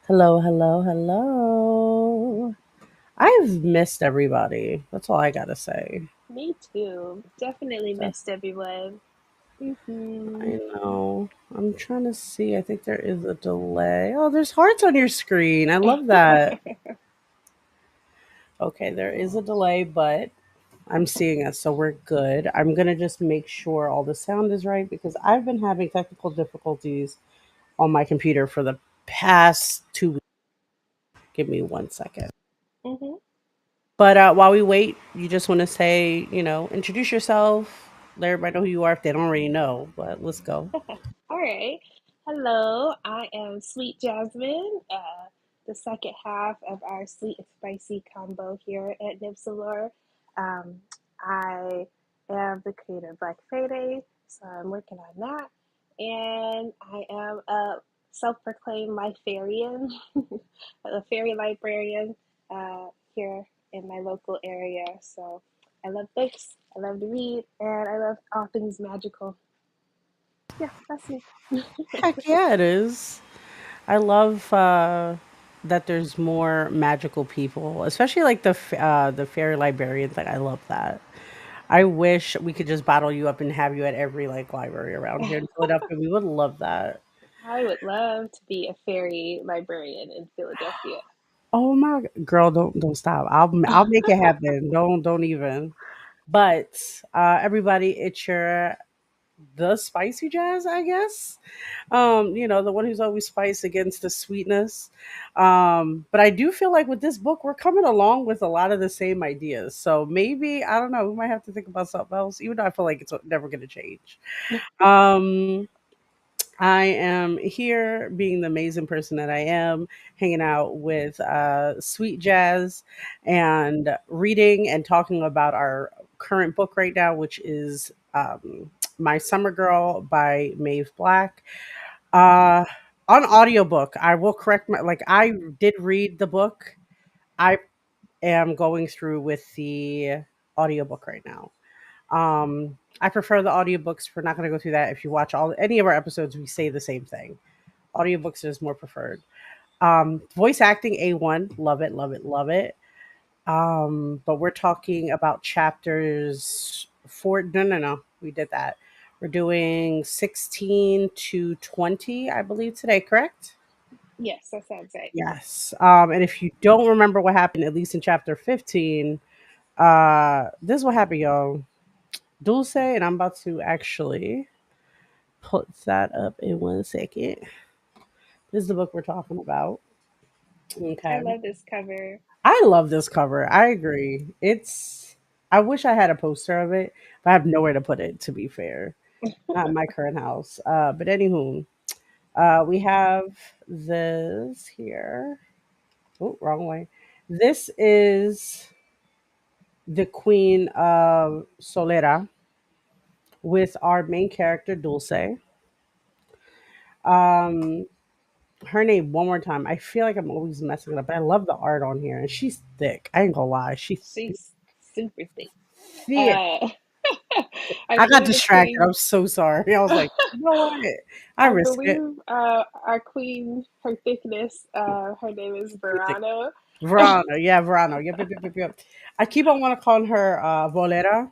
Hello, hello, hello. I've missed everybody. That's all I gotta say. Me too. Definitely So, missed everyone. I Hmm. know. I'm trying to see. I think there is a delay. Oh, there's hearts on your screen. I love that. Okay, there is a delay, but I'm seeing us, so we're good. I'm gonna just make sure all the sound is right because I've been having technical difficulties on my computer for the past 2 weeks. Give me 1 second. Hmm. But while we wait, you just want to say, introduce yourself, let everybody know who you are if they don't already know. But let's go. All right. Hello, I am Sweet Jasmine, the second half of our sweet and spicy combo here at Nymphs. Um, I am the creator of Black Friday, so I'm working on that. And I am a self proclaimed librarian, a fairy librarian here in my local area. So I love books, I love to read, and I love all things magical. Yeah, that's me. Heck yeah, it is. I love that there's more magical people, especially like the fairy librarians. Like I love that. I wish we could just bottle you up and have you at every like library around here in Philadelphia. We would love that. I would love to be a fairy librarian in Philadelphia. Oh my girl, don't stop. I'll make it happen. Don't even. But everybody, it's your the spicy jazz, I guess. The one who's always spice against the sweetness. But I do feel like with this book, we're coming along with a lot of the same ideas. So maybe, I don't know, we might have to think about something else, even though I feel like it's never going to change. Um, I am here being the amazing person that I am, hanging out with Sweet Jazz and reading and talking about our current book right now, which is My Summer Girl by Maeve Black. Uh, on audiobook, I will correct like I did read the book. I am going through with the audiobook right now. I prefer the audiobooks. We're not going to go through that. If you watch all any of our episodes, we say the same thing. Audiobooks is more preferred. Voice acting A1, love it, love it, love it. But we're talking about chapters 4. No, no, no. We did that. We're doing 16 to 20, I believe, today, correct? Yes, that sounds right. Yes. And if you don't remember what happened, at least in chapter 15, this is what happened, y'all. Dulce, and I'm about to actually put that up in 1 second. This is the book we're talking about. I Okay. love this cover. I love this cover. I agree. I wish I had a poster of it, but I have nowhere to put it, to be fair. Not in my current house. But anywho, we have this here. Oh, wrong way. This is the Queen of Solera with our main character, Dulce. Um, her name one more time. I feel like I'm always messing it up, but I love the art on here, and she's thick. I ain't gonna lie, she's She's super thick. thick. Uh, I I got believe the distracted. queen. I'm so sorry. I was like, you know what? I I risk it. believe our queen, her thickness. Her name is Her thick. Verano. Verano, yeah, Verano. Yep, yep, yep, yep, yep. I keep on want to call her Volera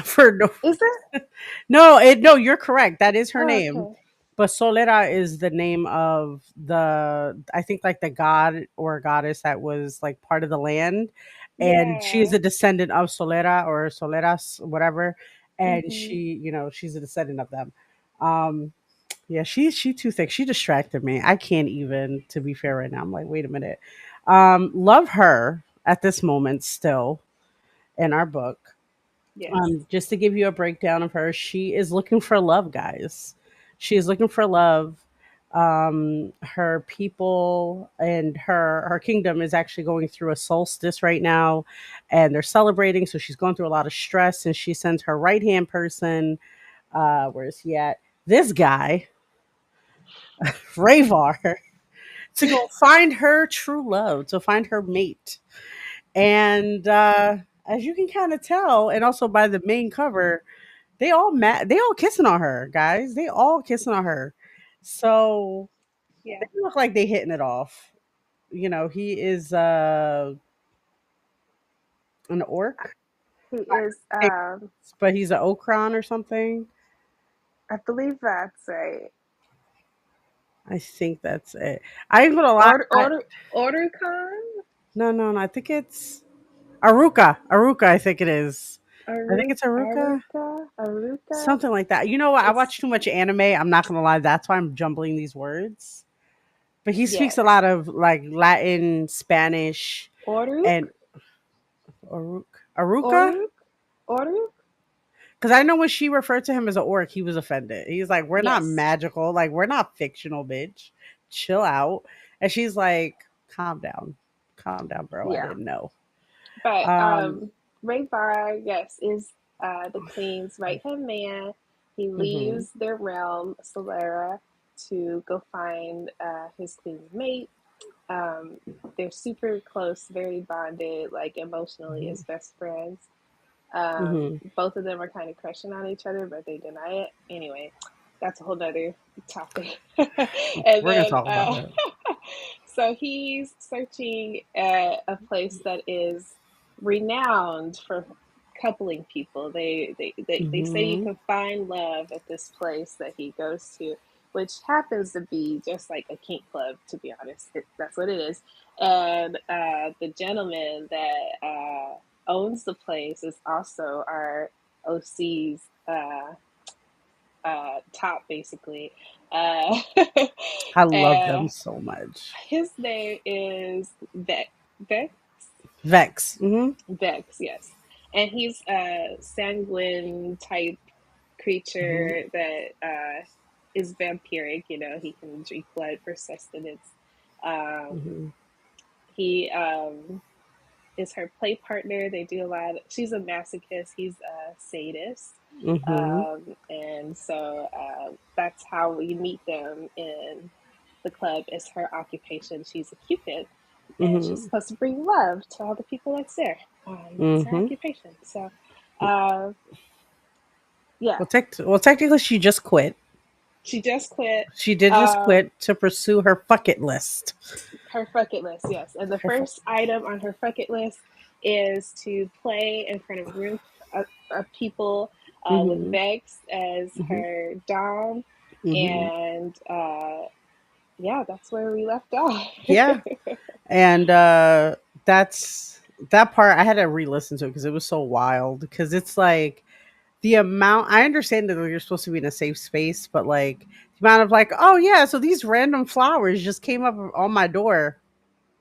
for no. Is that? No, you're correct. That is her Oh, name. okay. But Solera is the name of I think like the god or goddess that was like part of the land. And she is Yeah. a descendant of Solera or Soleras, whatever. And Hmm. she's a descendant of them. Um, yeah, she too thick. She distracted me. I can't even, to be fair right now. I'm like, wait a minute. Love her at this moment still in our book. Yes. Just to give you a breakdown of her, she is looking for love, guys. She is looking for love. Her people and her kingdom is actually going through a solstice right now, and they're celebrating. So she's going through a lot of stress, and she sends her right hand person. Where is he at? This guy, Raevar, to go find her true love, to find her mate. And as you can kind of tell, and also by the main cover, they all kissing on her, guys. They all kissing on her. So Yeah. they look like they hitting it off. he is an orc, He is, but he's an Okron or something. I believe that's right. I think that's it. I ain't gonna lie. Order Khan? No, no, no. I think it's Aruka. Aruka, I think it is. I think it's Aruka. Aruka? Something like that. You know what? I It's, watch too much anime. I'm not gonna lie. That's why I'm jumbling these words. But he speaks a yes. lot of like Latin, Spanish, Oruk? and Aruka. Oruk? Oruk? Because I know when she referred to him as an orc, he was offended. He's like, "We're not Yes. magical. Like, we're not fictional, bitch. Chill out." And she's like, calm down, bro. I Yeah. didn't know." But Um. Raevar, yes, is the queen's right hand man. He Mhm. leaves their realm, Solera, to go find his queen's mate. Um, they're super close, very bonded, like emotionally Mhm. as best friends. Mhm. Both of them are kind of crushing on each other, but they deny it. Anyway, that's a whole nother topic. And We're gonna then, talk about it. so he's searching at a place that is renowned for coupling people. They say you Mhm. can find love at this place that he goes to, which happens to be just like a kink club, to be honest. That's what it is. And the gentleman that owns the place is also our OC's top, basically. Uh, I love them and so much. his name is Vex. Vex. Mhm. Vex, yes. And he's a sanguine type Mhm. creature that is vampiric. He can drink blood for sustenance. Um, Mhm. he is her play partner. They do a lot. She's a masochist. He's a sadist. Mhm. And so that's how we meet them in the club. Is her occupation. She's a cupid, and she's Mhm. supposed to bring love to all the people that's there. That's her Mhm. occupation. So, uh, yeah, Technically, she just quit. she just quit. She did just Um, quit to pursue her bucket list. Her bucket list, yes. And the Her fu- first item on her bucket list is to play in front of a room of people with Mhm. Vex as Mhm. her dom. Mhm. And yeah, that's where we left off. Yeah, and that's that part. I had to re-listen to it because it was so wild. Because it's like the amount. I understand that you're supposed to be in a safe space, but like the amount of like, oh yeah, so these random flowers just came up on my door.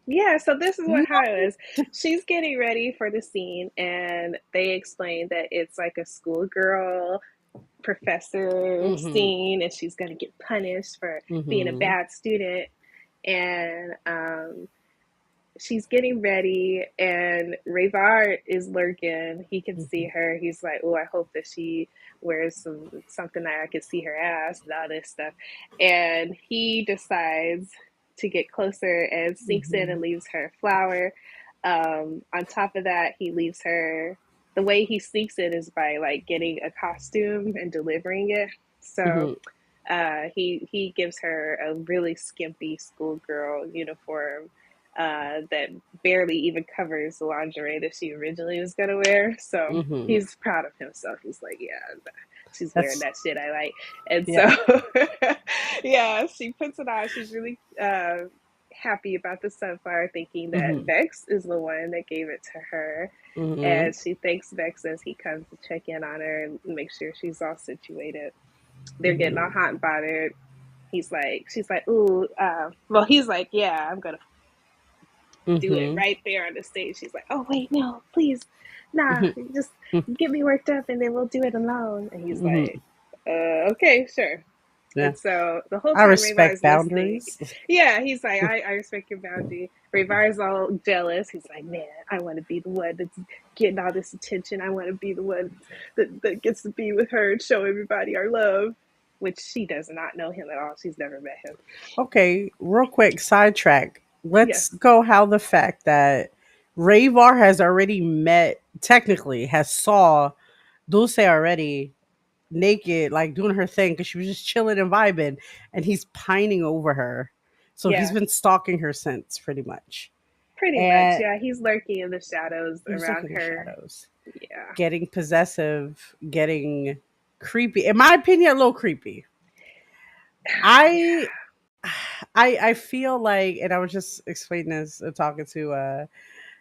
Yeah, so this is No. how it is. She's getting ready for the scene, and they explain that it's like a schoolgirl professor Mhm. scene, and she's going to get punished for being a Mhm. bad student. And she's getting ready, and Raevar is lurking. He can see Mhm. her. He's like, "Oh, I hope that she wears something that I can see her ass, and all this stuff." And he decides to get closer and sneaks in and Mhm. leaves her a flower. On top of that, he leaves her. The way he sneaks in is by like getting a costume and delivering it. So Mhm. he gives her a really skimpy schoolgirl uniform that barely even covers the lingerie that she originally was gonna wear. So Mhm. he's proud of himself. He's like, yeah, she's wearing That's that shit I like. And so yeah. yeah, she puts it on. She's really happy about the sunflower, thinking that Mhm. Vex is the one that gave it to her. Mhm. And she thanks Vex as he comes to check in on her and make sure she's all situated. They're getting all Mhm. hot and bothered. She's like, ooh, well, he's like, yeah, I'm gonna do it Mhm. right there on the stage. She's like, oh wait, no, please, nah, Mhm. just get me worked up and then we'll do it alone. And he's like, Mhm. okay, sure. Yeah. And so the whole I time Ravar respect is listening, boundaries. yeah, he's like, I respect your boundary. Ravar is all jealous. He's like, man, I want to be the one that's getting all this attention. I want to be the one that gets to be with her and show everybody our love, which she does not know him at all. She's never met him. Okay, real quick sidetrack. Let's Yes. go how the fact that Ravar has already met, technically has saw Dulce already naked, like doing her thing because she was just chilling and vibing, and he's pining over her. So he's Yeah, been stalking her since pretty much. pretty much. And Yeah, he's lurking in the shadows he's around looking in the her. shadows, Yeah. getting possessive, getting creepy. In my opinion, a little creepy. Yeah. I I feel like, and I was just explaining this, talking to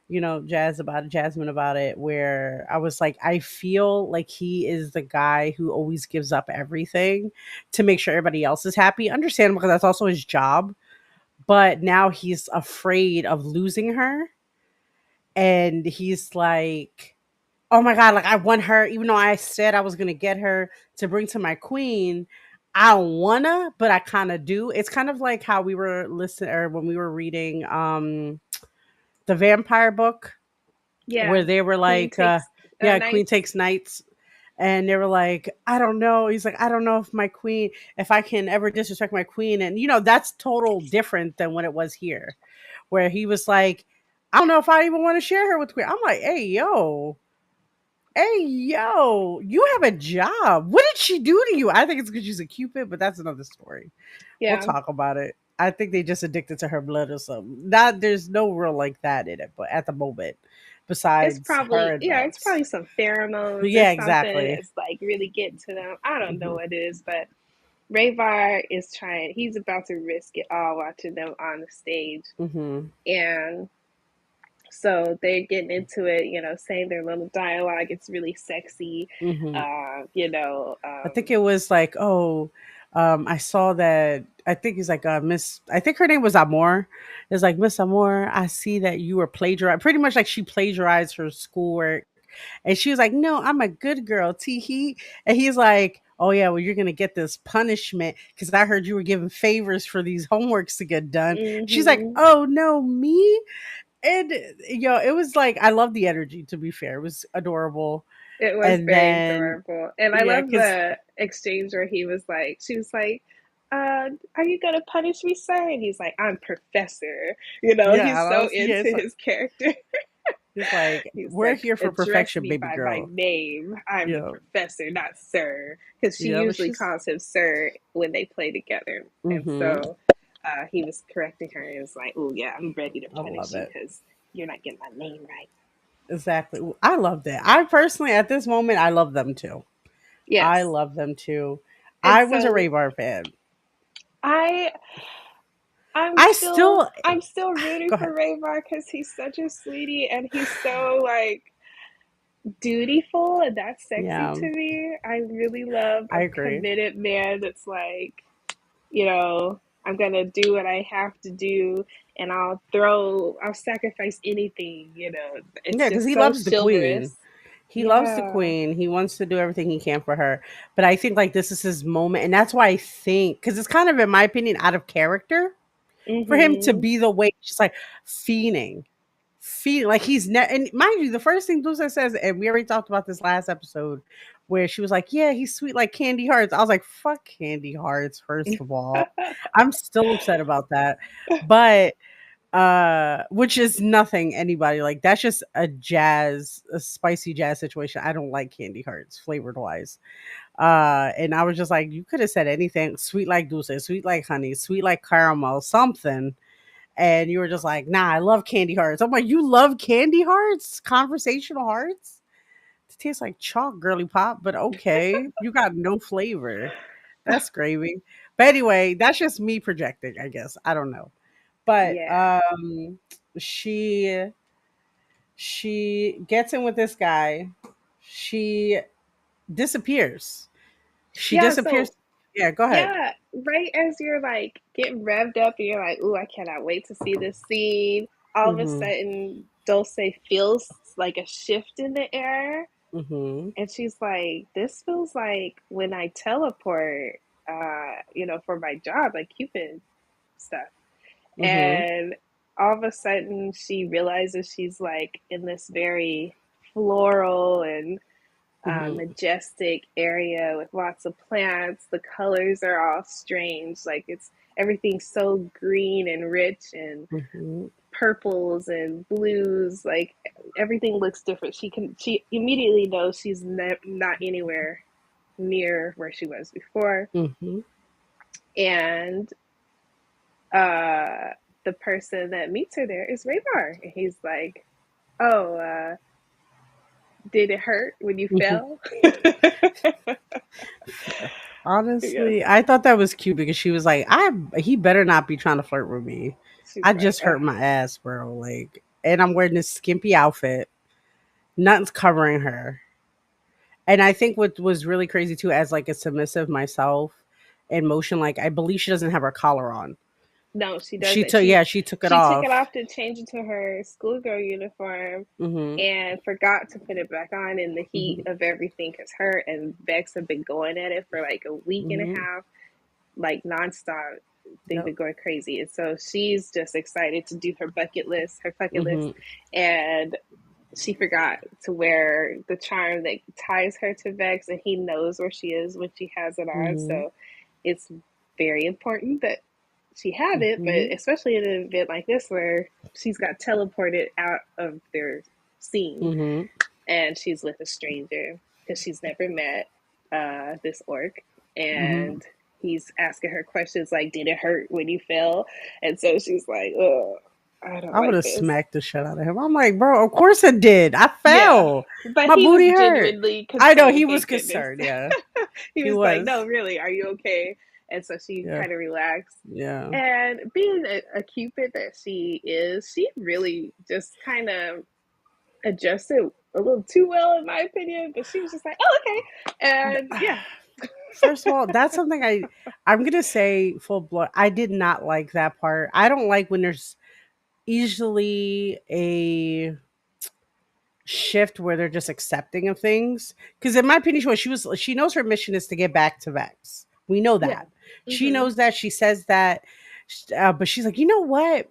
Jasmine about it, where I was like, I feel like he is the guy who always gives up everything to make sure everybody else is happy. Understandable, because that's also his job. But now he's afraid of losing her, and he's like, oh my god, like I want her, even though I said I was gonna get her to bring to my queen. I don't wanna, but I kind of do. It's kind of like how we were listening, or when we were reading the vampire book, Yeah. where they were Queen like, takes yeah, queen nights. takes knights. And they were like, I don't know. He's like, I don't know if my queen, if I can ever disrespect my queen. And that's total different than what it was here, where he was like, I don't know if I even want to share her with queen. I'm like, hey yo, you have a job. What did she do to you? I think it's because she's a cupid, but that's another story. We'll Yeah. talk about it. I think they just addicted to her blood or something. Not There's no real like that in it, but at the moment, besides her and It's Babs. probably some pheromones or Yeah, something exactly. that's like really getting to them. I don't know Hmm. what it is, but Raevar is trying. He's about to risk it all watching them on the stage, Hmm. and so they're getting into it. Saying their little dialogue. It's really sexy. Hmm. Uh, you know. I think it was like, oh, I saw that. I think he's like, Miss. I think her name was Amor. It's like, Miss Amor, I see that you were plagiarized. Pretty much like she plagiarized her schoolwork, and she was like, no, I'm a good girl. Tee hee. And he's like, oh yeah, well you're gonna get this punishment because I heard you were giving favors for these homeworks to get done. She's like, Hmm. oh no, me. And it was like, I love the energy. To be fair, it was adorable. It was And very then adorable. And I yeah, love because the exchange where she was like, are you going to punish me, sir? And he's like, I'm professor. yeah, He's and I so was yeah, into his character. it's like He's we're like, here for address perfection, me baby by my girl. name. I'm the Yeah, professor, not sir. Because she yeah, but usually she's calls him sir when they play together. And mm-hmm. so he was correcting her and was like, oh, yeah, I'm ready to I punish love you it. because you're not getting my name right. Exactly. I love that. I personally, at this moment, I love them too. I Yes. love them too. And I was a so Raevar fan. I I'm I still still I'm still rooting go for ahead. Raevar because he's such a sweetie and he's so like dutiful and that's sexy Yeah, to me. I really love I a agree. committed man that's like, I'm gonna do what I have to do and I'll sacrifice anything. It's Yeah, because just he so loves the queen. chivalrous. He loves the Yeah. queen. He wants to do everything he can for her. But I think like this is his moment, and that's why I think, because it's kind of, in my opinion, out of character for him to Mhm. be the way, just like fiending, like and mind you, the first thing Dulce says, and we already talked about this last episode, where she was like, "Yeah, he's sweet like candy hearts." I was like, "Fuck candy hearts." First of all, I'm still upset about that, but which is nothing anybody like. That's just a spicy jazz situation. I don't like candy hearts flavored wise. And I was just like, you could have said anything, sweet like dulce, sweet like honey, sweet like caramel, something. And you were just like, nah, I love candy hearts. I'm like, you love candy hearts? Conversational hearts? It tastes like chalk, girly pop, but okay. You got no flavor. That's gravy. But anyway, that's just me projecting, I guess. I don't know. But Yeah. she she gets in with this guy. She disappears. She Yeah, disappears. so Yeah, go ahead. yeah, right as you're like getting revved up and you're like, ooh, I cannot wait to see this scene. All of a Mhm. sudden, Dulce feels like a shift in the air. Mhm. And she's like, this feels like when I teleport, for my job, like Cupid stuff. Mhm. And all of a sudden, she realizes she's like in this very floral and Mhm. majestic area with lots of plants. The colors are all strange. Like it's everything's so green and rich and Mhm. purples and blues. Like everything looks different. She immediately knows she's not anywhere near where she was before. Mhm. And uh, the person that meets her there is Raevar, and he's like, "Oh, did it hurt when you fell?" Yes, Honestly, I thought that was cute because she was like, "I he better not be trying to flirt with me. she's I like, just hurt my ass, bro. Like, and I'm wearing this skimpy outfit. Nothing's covering her." And I think what was really crazy too, as like a submissive myself in motion, like I believe she doesn't have her collar on. "No, she She doesn't." took yeah, she took it She took it off. off to change into her schoolgirl uniform Mhm. and forgot to put it back on in the heat Mhm. of everything because her and Bex have been going at it for like a week and a Mhm. half, like nonstop. They've Yep. been going crazy. And so she's just excited to do her bucket list. Mhm. And she forgot to wear the charm that ties her to Vex, and he knows where she is when she has it on. Mhm. So it's very important that she have it, but Mhm. especially in an event like this where she's got teleported out of their scene Mhm. and she's with a stranger because she's never met this orc, Mhm. and he's asking her questions like, "Did it hurt when you fell?" And so she's like, "Oh, I don't I would like have this." smacked the shit out of him. I'm like, bro, of course it did. I Yeah, fell. but My he was booty hurt. genuinely I know concerned. he was Thank goodness. concerned. Yeah, He he was like, "No, was. really, are you okay?" And so she Yeah. kind of relaxed. Yeah. And being a cupid that she is, she really just kind of adjusted a little too well, in my opinion. But she was just like, "Oh, okay," and yeah, First of all, that's something I'm gonna say full blood. I did not like that part. I don't like when there's easily a shift where they're just accepting of things. Because in my opinion, she knows her mission is to get back to Vex. We know yeah, that. She hmm knows that. She says that, but she's like, you know what?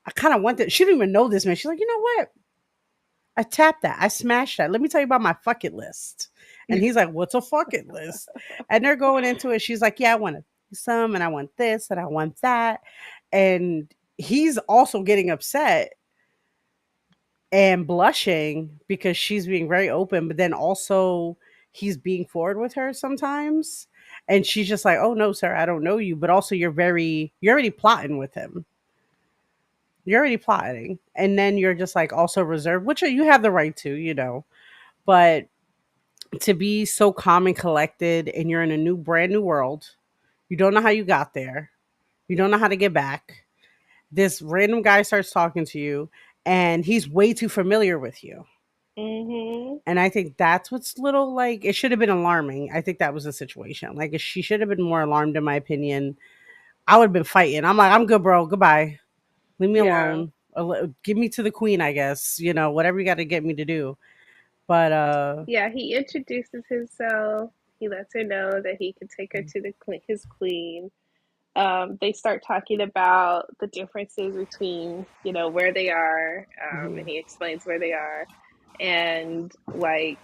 I kind of want that. She didn't even know this man. She's like, you know what? I tapped that. I smashed that. Let me tell you about my fuck it list. And he's like, what's a fuck it list? And they're going into it. She's like, yeah, I want some, and I want this, and I want that. And he's also getting upset and blushing because she's being very open, but then also he's being forward with her sometimes. And she's just like, oh no, sir, I don't know you. But also you're already plotting with him. You're already plotting. And then you're just like also reserved, which you have the right to, you know. But to be so calm and collected and you're in a brand new world, you don't know how you got there. You don't know how to get back. This random guy starts talking to you and he's way too familiar with you. hmm And I think that's what's little like it should have been alarming. I think that was the situation. Like if she should have been more alarmed in my opinion. I would have been fighting. I'm like, I'm good, bro. Goodbye. Leave me yeah, alone. Give me to the queen, I guess. You know, whatever you got to get me to do. But yeah. He introduces himself. He lets her know that he can take her to his queen. They start talking about the differences between where they are, and mhm, he explains where they are, and like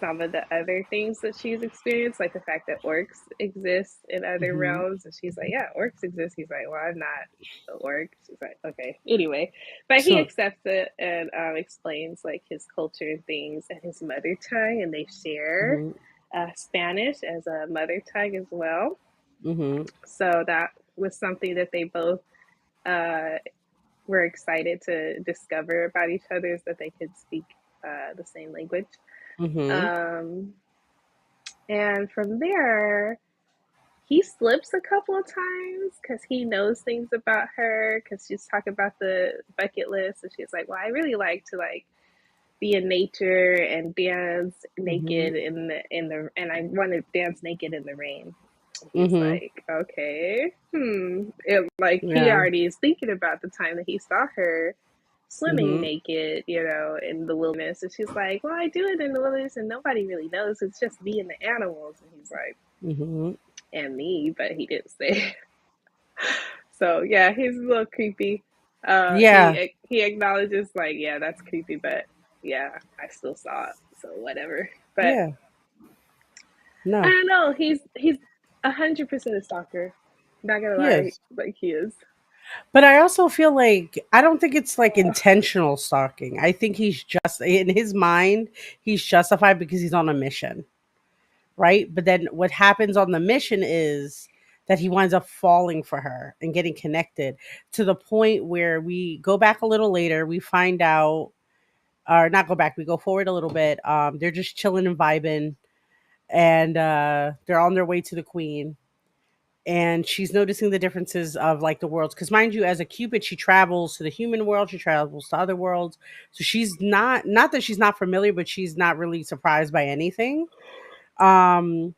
some of the other things that she's experienced, like the fact that orcs exist in other mhm. realms. And she's like, "Yeah, orcs exist." He's like, "Well, I'm not an orc." She's like, "Okay." Anyway, but he So accepts it and explains like his culture and things and his mother tongue, and they share mhm, Spanish as a mother tongue as well. mhm, So that was something that they both uh, were excited to discover about each other, is that they could speak the same language. mhm, Um, And from there, he slips a couple of times because he knows things about her. Because she's talking about the bucket list, and she's like, "Well, I really like to be in nature and dance mhm, naked and I want to dance naked in the rain." He's mhm. like, "Okay, like he Yeah. already is thinking about the time that he saw her swimming Mhm, naked, in the wilderness." And she's like, "Well, I do it in the wilderness and nobody really knows. It's just me and the animals." And he's like, mhm. "And me," but he didn't say. So yeah, he's a little creepy. Yeah. He acknowledges like, "Yeah, that's creepy, but yeah, I still saw it, so whatever." But Yeah. I No. don't know. He's 100% a stalker. Not gonna He lie, is. like he is. But I also feel like I don't think it's like intentional stalking. I think he's just in his mind, he's justified because he's on a mission, right? But then what happens on the mission is that he winds up falling for her and getting connected to the point where we go back a little later. We find out, or not go back, we go forward a little bit. They're just chilling and vibing, and they're on their way to the queen. And she's noticing the differences of like the worlds, because mind you, as a cupid, she travels to the human world, she travels to other worlds, so she's not that she's not familiar, but she's not really surprised by anything. um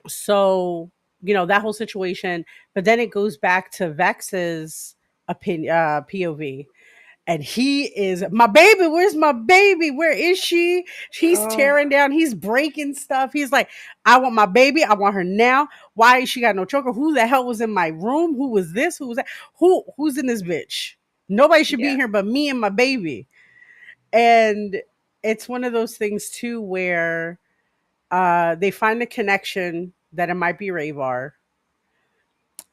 so that whole situation. But then it goes back to Vex's opinion, POV, and he is, my baby, where's my baby, where is she? He's Oh, tearing down, he's breaking stuff. He's like, I want my baby, I want her now. Why is she got no choker? Who the hell was in my room? Who was this? Who was that? Who's in this bitch? Nobody should be yeah. here but me and my baby. And it's one of those things too where they find a connection that it might be Raevar,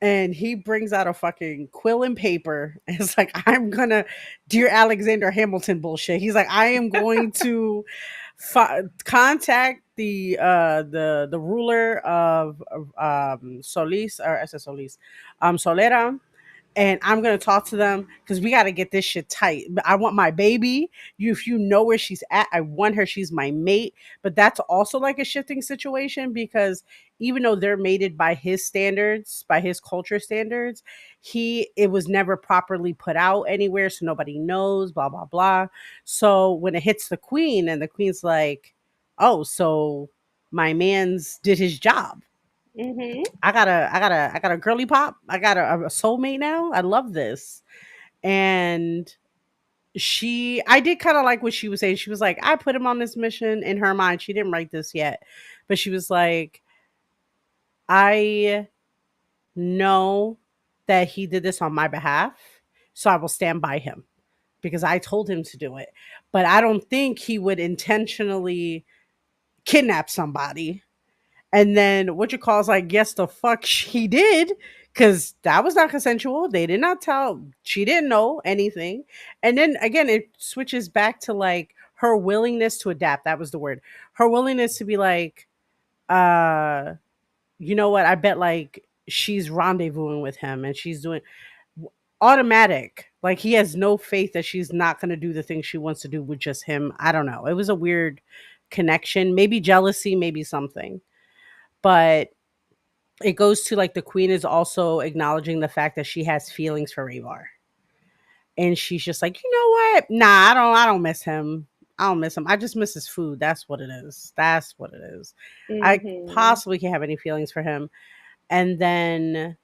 and he brings out a fucking quill and paper. And it's like, I'm gonna, dear Alexander Hamilton bullshit. He's like, I am going to contact the ruler of Solis, or I said Solis, Solera, and I'm gonna talk to them because we got to get this shit tight. I want my baby. If you know where she's at, I want her. She's my mate. But that's also like a shifting situation, because even though they're mated by his standards, by his culture standards, it was never properly put out anywhere, so nobody knows. Blah blah blah. So when it hits the queen, and the queen's like, "Oh, so my man's did his job. Mhm. I got a girly pop. I got a soulmate now. I love this." And I did kind of like what she was saying. She was like, I put him on this mission. In her mind, she didn't write this yet, but she was like, I know that he did this on my behalf, so I will stand by him because I told him to do it. But I don't think he would intentionally kidnap somebody. And then what you call is like, yes, the fuck he did, because that was not consensual. They did not tell. She didn't know anything. And then again, it switches back to like her willingness to adapt. That was the word. Her willingness to be like, uh, you know what? I bet like she's rendezvousing with him, and she's doing automatic. Like he has no faith that she's not going to do the thing she wants to do with just him. I don't know. It was a weird connection. Maybe jealousy, maybe something. But it goes to like the queen is also acknowledging the fact that she has feelings for Ravar. And she's just like, you know what? Nah, I don't miss him. I don't miss him. I just miss his food. That's what it is. That's what it is. I Mhm. possibly can't have any feelings for him. And then,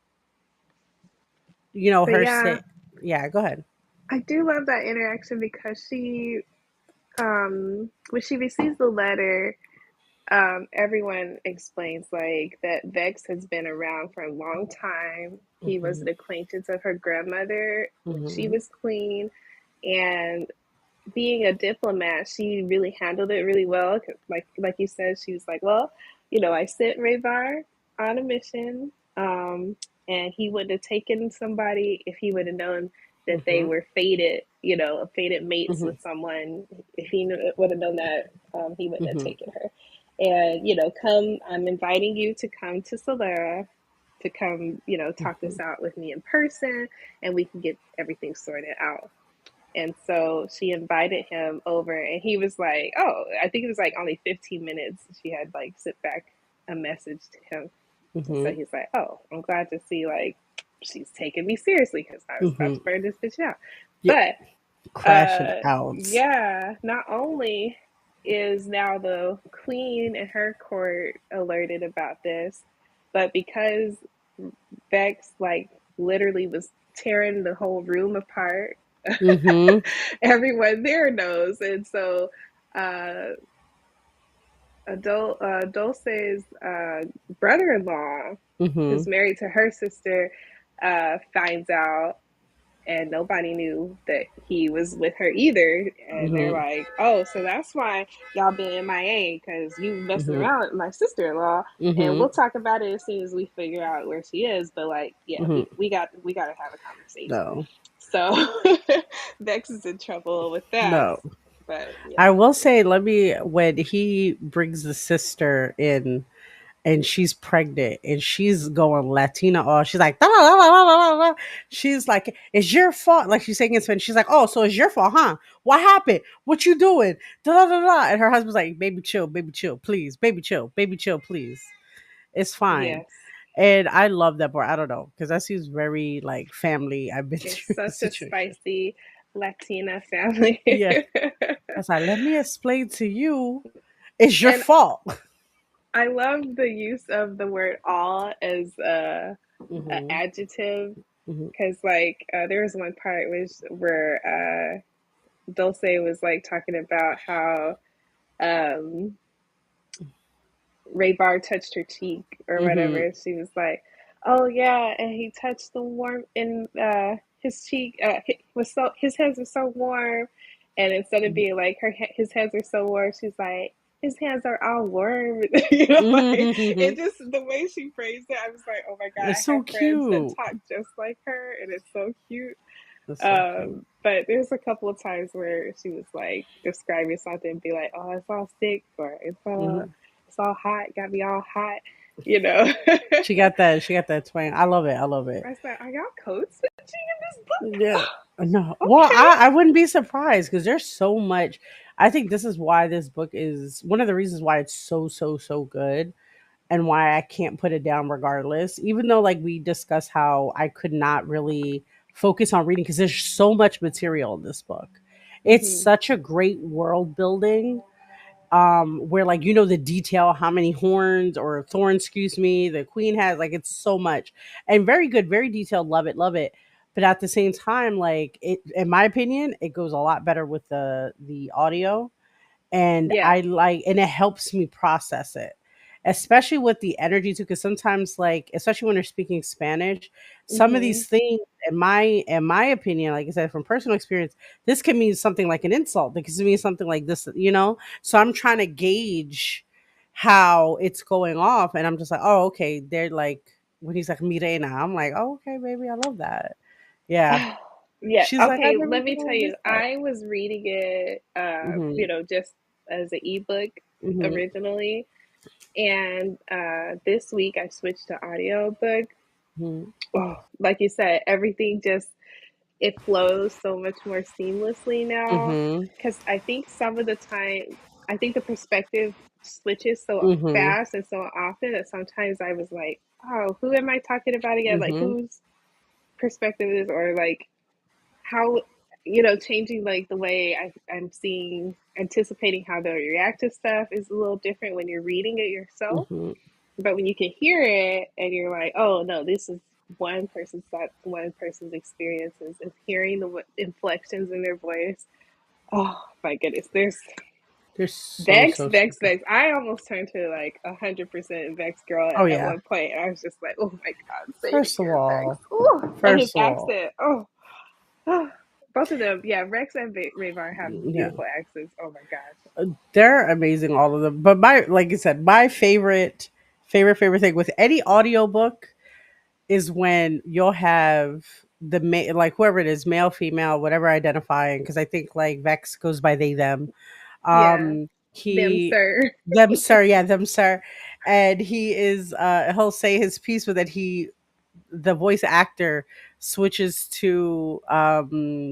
But her yeah, say, yeah, go ahead. I do love that interaction because when she receives the letter, everyone explains like that Vex has been around for a long time. He was Mm-hmm, an acquaintance of her grandmother when she mm-hmm, was queen, and being a diplomat, she really handled it really well. Like you said, she was like, "Well, I sent Ravar on a mission, and he would have taken somebody if he would have known that they mm-hmm, were fated, fated mates mm-hmm, with someone. If he would have known that, he wouldn't have mm-hmm, taken her. And come. I'm inviting you to come to Solera." To come, talk mm-hmm, this out with me in person, and we can get everything sorted out. And so she invited him over, and he was like, "Oh, I think it was like only 15 minutes." She had like sent back a message to him. And so mm-hmm, he's like, "Oh, I'm glad to see like she's taking me seriously because I was about mm-hmm. to burn this bitch out." Yeah, But crashing out. yeah, not only is now the queen and her court alerted about this, but because Bex like literally was tearing the whole room apart. Mm-hmm, Everyone there knows, and so uh, Dulce's brother-in-law, mm-hmm, who's married to her sister, finds out, and nobody knew that he was with her either. And they're mm-hmm, like, "Oh, so that's why y'all been MIA because you messing mm-hmm, around with my sister-in-law." And mm-hmm, we'll talk about it as soon as we figure out where she is. But like, yeah, mm-hmm. we got to have a conversation. No, So Vex is in trouble with that. no. But I yeah. will say, let me, when he brings the sister in, and she's pregnant and she's going Latina. Oh, she's like, "Da, da, da, da, da, da, da." She's like, it's your fault. Like she's saying in Spanish. She's like, oh, so it's your fault, huh? What happened? What you doing? Da, da, da, da. And her husband's like, baby chill, please. Baby chill, please. It's fine. Yes. And I love that part. I don't know because that seems very like family. I've been It's through the such a situation. spicy Latina family. Yeah. I was like, let me explain to you. It's your And fault. I love the use of the word all as a Hmm. adjective Hmm. because like there was one part where Dulce was like talking about how um Raevar touched her cheek or Hmm. whatever. She was like, "Oh yeah," and he touched the warm in his cheek. Was so his hands were so warm, and instead of being like his hands are so warm, she's like, "His hands are all warm." Like it Hmm. just the way she phrased it, I was like, "Oh my god, It's I so have friends that cute. talk just like her, and it's so cute." It's so cute. But there's a couple of times where she was like describing something and be like, "Oh, it's all sick," or Hmm. it's all hot, got me all hot, you know. She got that. She got that twang. I love it. I love it. I said, "Are y'all code switching in this Yeah. book?" No. Well, Okay. I wouldn't be surprised because there's so much. I think this is why this book is one of the reasons why it's so good and why I can't put it down regardless. Even though like we discussed how I could not really focus on reading because there's so much material in this book. It's Mm-hmm. such a great world building where like the detail how many horns or thorns, excuse me, the queen has. Like it's so much and very good, very detailed. Love it, love it. But at the same time, like it, in my opinion, it goes a lot better with the audio, and Yeah. I like, and it helps me process it, especially with the energy too. Because sometimes, like, especially when you're speaking Spanish, some of Mm-hmm. these things, in my opinion, like I said, from personal experience, this can mean something like an insult. Because it means something like this. So I'm trying to gauge how it's going off, and I'm just like, oh, okay. They're like when he's like Mirena, I'm like, oh, okay, baby, I love that. Yeah. Yeah. She's like, I Okay. never Let me tell you, noticed that. I was reading it, Mhm. just as an ebook Mhm. originally, and this week I switched to audiobook. Mhm. Oh, like you said, everything just it flows so much more seamlessly now Mhm. because I think some of the time I think the perspective switches so Mhm. fast and so often that sometimes I was like, oh, who am I talking about again? Like Mhm. whose perspective is or like how changing like the way I'm seeing anticipating how they'll react to stuff is a little different when you're reading it yourself. Mhm. But when you can hear it and you're like, oh no, this is one person's thoughts, one person's experiences, and hearing the inflections in their voice. Oh my goodness, there's They're so, Vex, so, so Vex, good. Vex. I almost turned to like 100% Vex girl Oh at yeah. one point, and I was just like, oh my god, say it First of again, Vex. all, Ooh, and his first of all, accent. Oh, both of them. Yeah, Rex and Ravar have yeah, beautiful accents. Oh my gosh. they're amazing, all of them. But my, like I said, my favorite thing with any audiobook is when you'll have like whoever it is, male, female, whatever identifying. Because I think like Vex goes by they them. Yeah, them He sir. them sir, yeah, them sir, and he is he'll say his piece with it. The voice actor switches to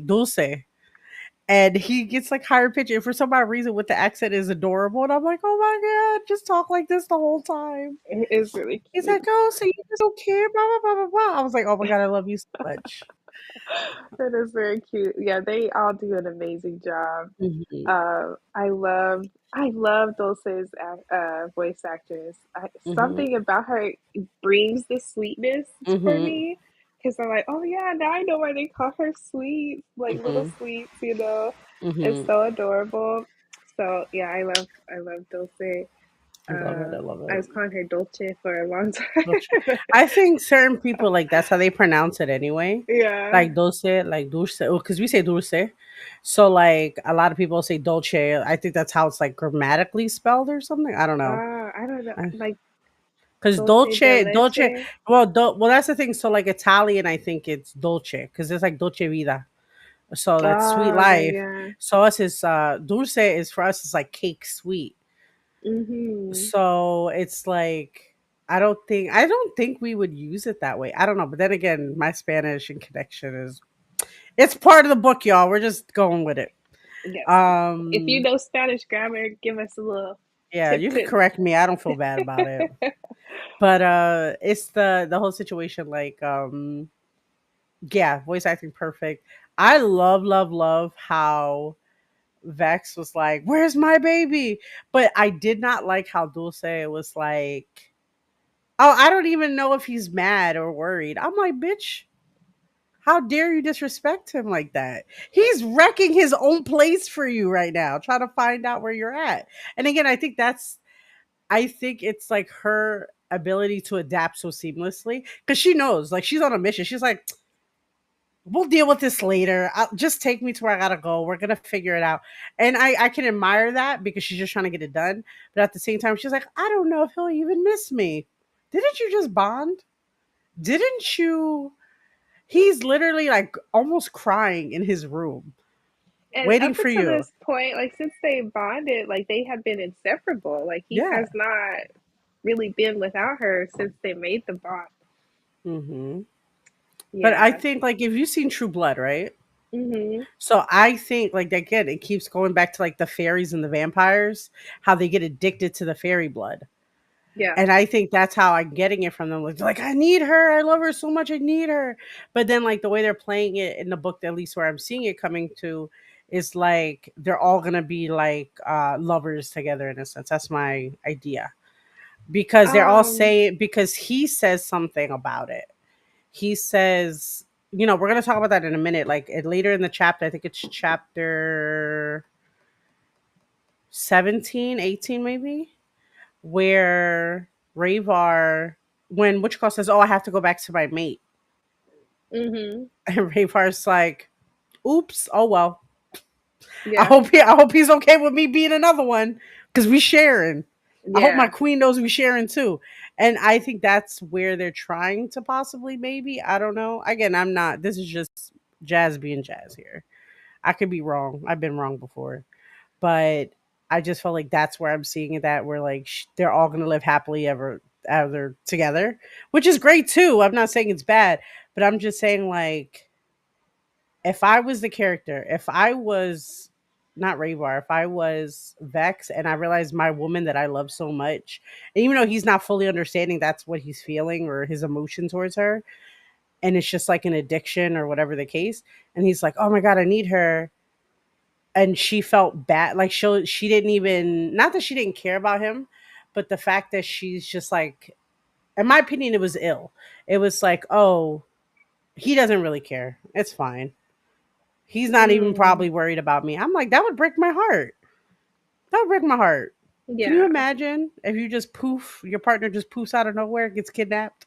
Dulce, and he gets like higher pitch, and for some odd reason with the accent is adorable, and I'm like, oh my god, just talk like this the whole time. It is really He's cute. like, oh, so you just don't care, blah blah blah blah blah. I was like, oh my god, I love you so much. That is very cute. Yeah, they all do an amazing job. Hmm. I love Dulce's voice actress. Hmm. Something about her brings the sweetness for Hmm. me because I'm like, oh yeah, now I know why they call her sweet, like little Hmm. sweets, you know. It's Hmm. so adorable. So yeah, I love Dulce. I love it. Uh, I love I it. was calling her Dolce for a long time. Dulce. I think certain people like that's how they pronounce it anyway. Yeah. Like dulce, like dulce, because we say dulce. So like a lot of people say dolce. I think that's how it's like grammatically spelled or something. I don't know. I don't know, like Because Dolce de dolce. leche. Well, that's the thing. So like Italian, I think it's dolce because it's like dolce vita. So that's sweet Oh, okay, life. yeah. So us is dulce is for us. It's like cake sweet. Mhm. So it's like. I don't think we would use it that way. I don't know, but then again, my Spanish and connection is it's part of the book, y'all. We're just going with it. Yes. If you Um know Spanish grammar, give us a little yeah, tip you could tip. correct me. I don't feel bad about it. But it's the whole situation like yeah, voice acting perfect. I love how Vex was like, "Where's my baby?" But I did not like how Dulce was like, "Oh, I don't even know if he's mad or worried." I'm like, "Bitch, how dare you disrespect him like that? He's wrecking his own place for you right now, trying to find out where you're at." And again, I think it's like her ability to adapt so seamlessly because she knows, like, she's on a mission. She's like, we'll deal with this later. Just take me to where I gotta go. We're gonna figure it out. And I can admire that because she's just trying to get it done. But at the same time, she's like, I don't know if he'll even miss me. Didn't you just bond? Didn't you? He's literally like almost crying in his room, And waiting up for until you. this point, like since they bonded, like they have been inseparable. Like he Yeah. has not really been without her since they made the bond. hmm But I Yeah. think like if you've seen True Blood, right? Mhm. So I think like again, it keeps going back to like the fairies and the vampires, how they get addicted to the fairy blood. Yeah. And I think that's how I'm getting it from them. Like, I need her. I love her so much. I need her. But then, like, the way they're playing it in the book, at least where I'm seeing it coming to, is like they're all going to be like lovers together in a sense. That's my idea. Because they're all Um. saying, because he says something about it. He says, we're going to talk about that in a minute. Like, later in the chapter, I think it's chapter 17, 18, maybe where Raevar, when Witchclaw says, "Oh, I have to go back to my mate," Mhm. and Ravar's like, "Oops, oh well. Yeah. I hope he's okay with me being another one because we sharing. I hope my Yeah. queen knows we sharing too." And I think that's where they're trying to possibly, maybe, I don't know. Again, I'm not. This is just Jazz being Jazz here. I could be wrong. I've been wrong before, but I just felt like that's where I'm seeing it. That we're like they're all gonna live happily ever together, which is great too. I'm not saying it's bad, but I'm just saying like if I was the character, if I was not Ravar, if I was Vex and I realized my woman that I love so much, and even though he's not fully understanding that's what he's feeling or his emotion towards her, and it's just like an addiction or whatever the case, and he's like, oh my God, I need her, and she felt bad, like she didn't even, not that she didn't care about him, but the fact that she's just like, in my opinion, it was ill. It was like, oh, he doesn't really care, it's fine, he's not even Mm. probably worried about me. I'm like, that would break my heart. That would break my heart. Can you Yeah. imagine if you just poof, your partner just poofs out of nowhere, gets kidnapped,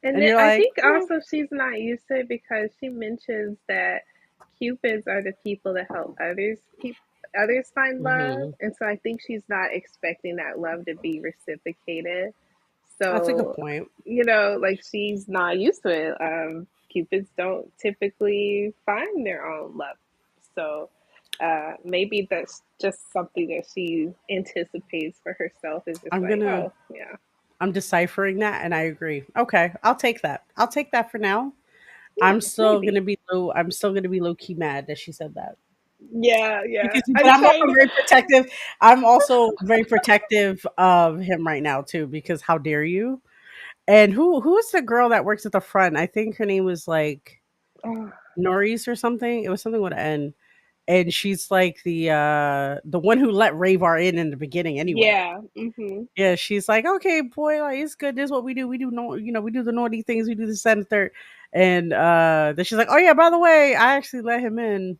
And and then you're I like, think also she's not used to it because she mentions that cupids are the people that help others find love, mm-hmm. and so I think she's not expecting that love to be reciprocated. That's a good So, point. like she's not used to it. Cupids don't typically find their own love, so maybe that's just something that she anticipates for herself. Is just i'm like, gonna oh yeah, I'm deciphering that, and I agree. Okay, I'll take that for now. yeah, maybe. I'm still gonna be low key mad that she said that. Yeah, yeah. Because, but I'm I'm trying also to. very protective. I'm also very protective of him right now too, because how dare you? And who's the girl that works at the front? I think her name was like Oh, Norris or something. It was something with an N. And she's like the one who let Ravar in the beginning anyway. yeah. Mhm. Yeah, she's like, okay, boy, like it's good. This is what we do. We do no, we do the naughty things. We do the second, third, and then she's like, oh yeah, by the way, I actually let him in.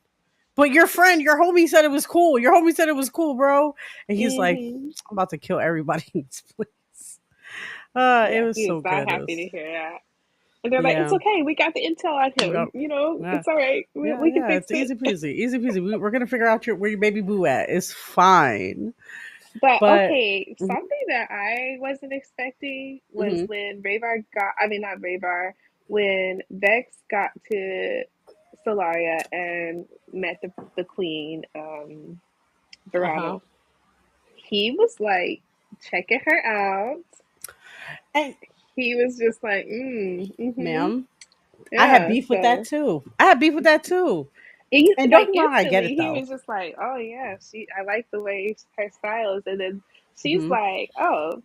But your friend, your homie said it was cool. Your homie said it was cool, bro. And he's like, Mhm. I'm about to kill everybody in this place. It Yeah, was he is so not good. It happy was, to hear that. And they're like, "It's yeah, okay. We got the intel on him. yep, yeah, It's all right. We can yeah. fix It's it." easy peasy, easy peasy. We're gonna figure out where your baby boo at. It's fine. But But okay, mhm, something that I wasn't expecting was mhm, when Ravar got. I mean, not Ravar. When Vex got to Solaria and met the queen, uh huh. Verano, he was like checking her out. And he was just like, ma'am, I had yeah. beef with that So too. I had beef with that too. he, And don't like get me wrong, I get instantly, it he though. was just like, oh yeah, I like the way her style is, and then she's Hmm. like, oh,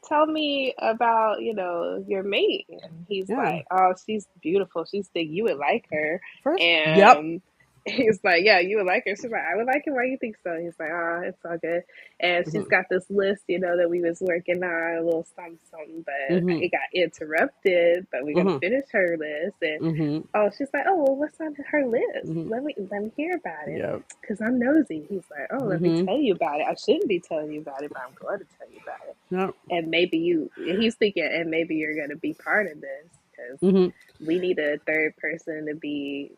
tell me about your mate, and he's Yeah. like, oh, she's beautiful, she's thick, you would like her. First, yep. And he's like, yeah, you would like her. She's like, I would like her. Why do you think so? He's like, oh, it's all good. And she's Hmm. got this list, that we was working on, a little something something, but Hmm. it got interrupted, but we're gonna Hmm. finish her list. And Hmm. oh, she's like, oh, well, what's on her list? Hmm. Let me hear about it, Yep. because I'm nosy. He's like, oh, let me Hmm. tell you about it. I shouldn't be telling you about it, but I'm going to tell you about it. Yep. And maybe he's thinking, and maybe you're going to be part of this, because Hmm. we need a third person to be,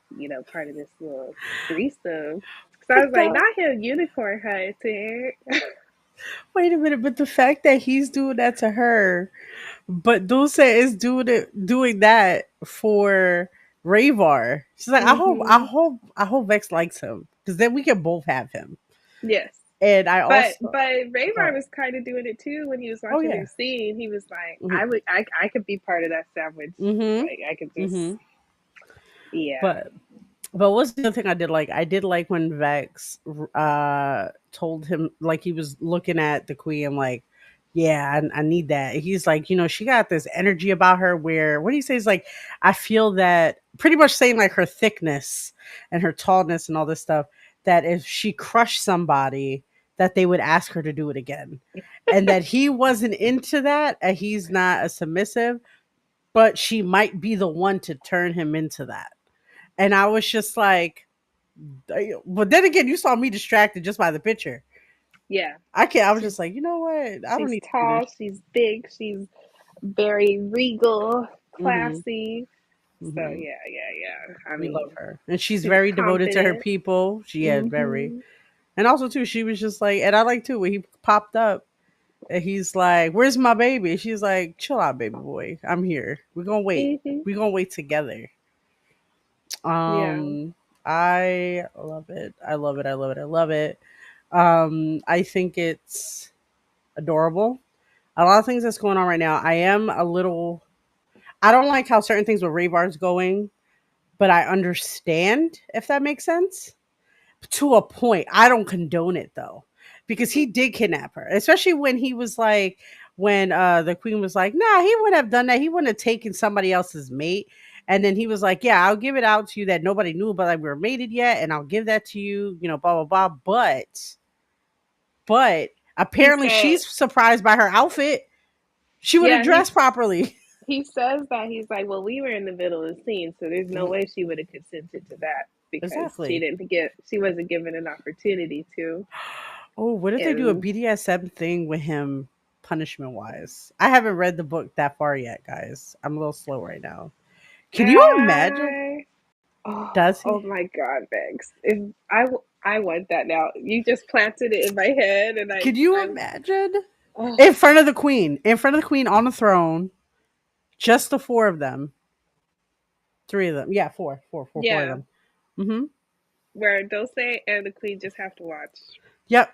part of this little threesome. So I was like, No, not him unicorn hunting. wait a minute, but the fact that he's doing that to her, but Dulce is doing that for Ravar. She's like, Hmm. I hope Vex likes him because then we can both have him. Yes. And I But also, Raevar oh, was kind of doing it too when he was oh watching yeah, their scene. He was like, hmm, I could be part of that sandwich. hmm, Like I could just, hmm. yeah. But what's the other thing I did like? I did like when Vex told him like he was looking at the queen like, yeah, I need that. He's like, she got this energy about her where what he says like, I feel that pretty much saying like her thickness and her tallness and all this stuff that if she crushed somebody that they would ask her to do it again. And that he wasn't into that and he's not a submissive, but she might be the one to turn him into that. And I was just like, but then again, you saw me distracted just by the picture. Yeah. I can't. I was She's just like, you know what? I don't she's need to do tall, this. she's big, she's very regal, Hmm. classy. So Hmm. yeah. I We love mean, her, and she's she's very devoted to her confident. people. She had very, Hmm. and also too, she was just like, and I like too when he popped up. And he's like, "Where's my baby?" She's like, "Chill out, baby boy. I'm here. We're gonna wait. Hmm. We're gonna wait together." Yeah. Um, I love it. I love it. I love it. I love it. I think it's adorable. A lot of things that's going on right now. I am a little. I don't like how certain things with Ravar's going, but I understand if that makes sense to a point. I don't condone it though, because he did kidnap her, especially when he was like, when the queen was like, "Nah, he wouldn't have done that. He wouldn't have taken somebody else's mate." And then he was like, "Yeah, I'll give it out to you that nobody knew, but like we were mated yet, and I'll give that to you, blah blah blah." But He apparently said, she's surprised by her outfit. She would have yeah, dressed properly. he says that he's like, well, we were in the middle of the scene, so there's no way she would have consented to that because Exactly. she wasn't given an opportunity to. Oh, what if they do a And BDSM thing with him punishment wise? I haven't read the book that far yet, guys. I'm a little slow right now. Can you imagine? I, Does oh he? my God, Megs, if I want that now. You just planted it in my head, and Can you I, imagine? oh In front of the queen. In front of the queen on the throne. Just the four of them. Three of them. Yeah, four of yeah, them. Mm-hmm. where Dulce and the queen just have to watch. Yep.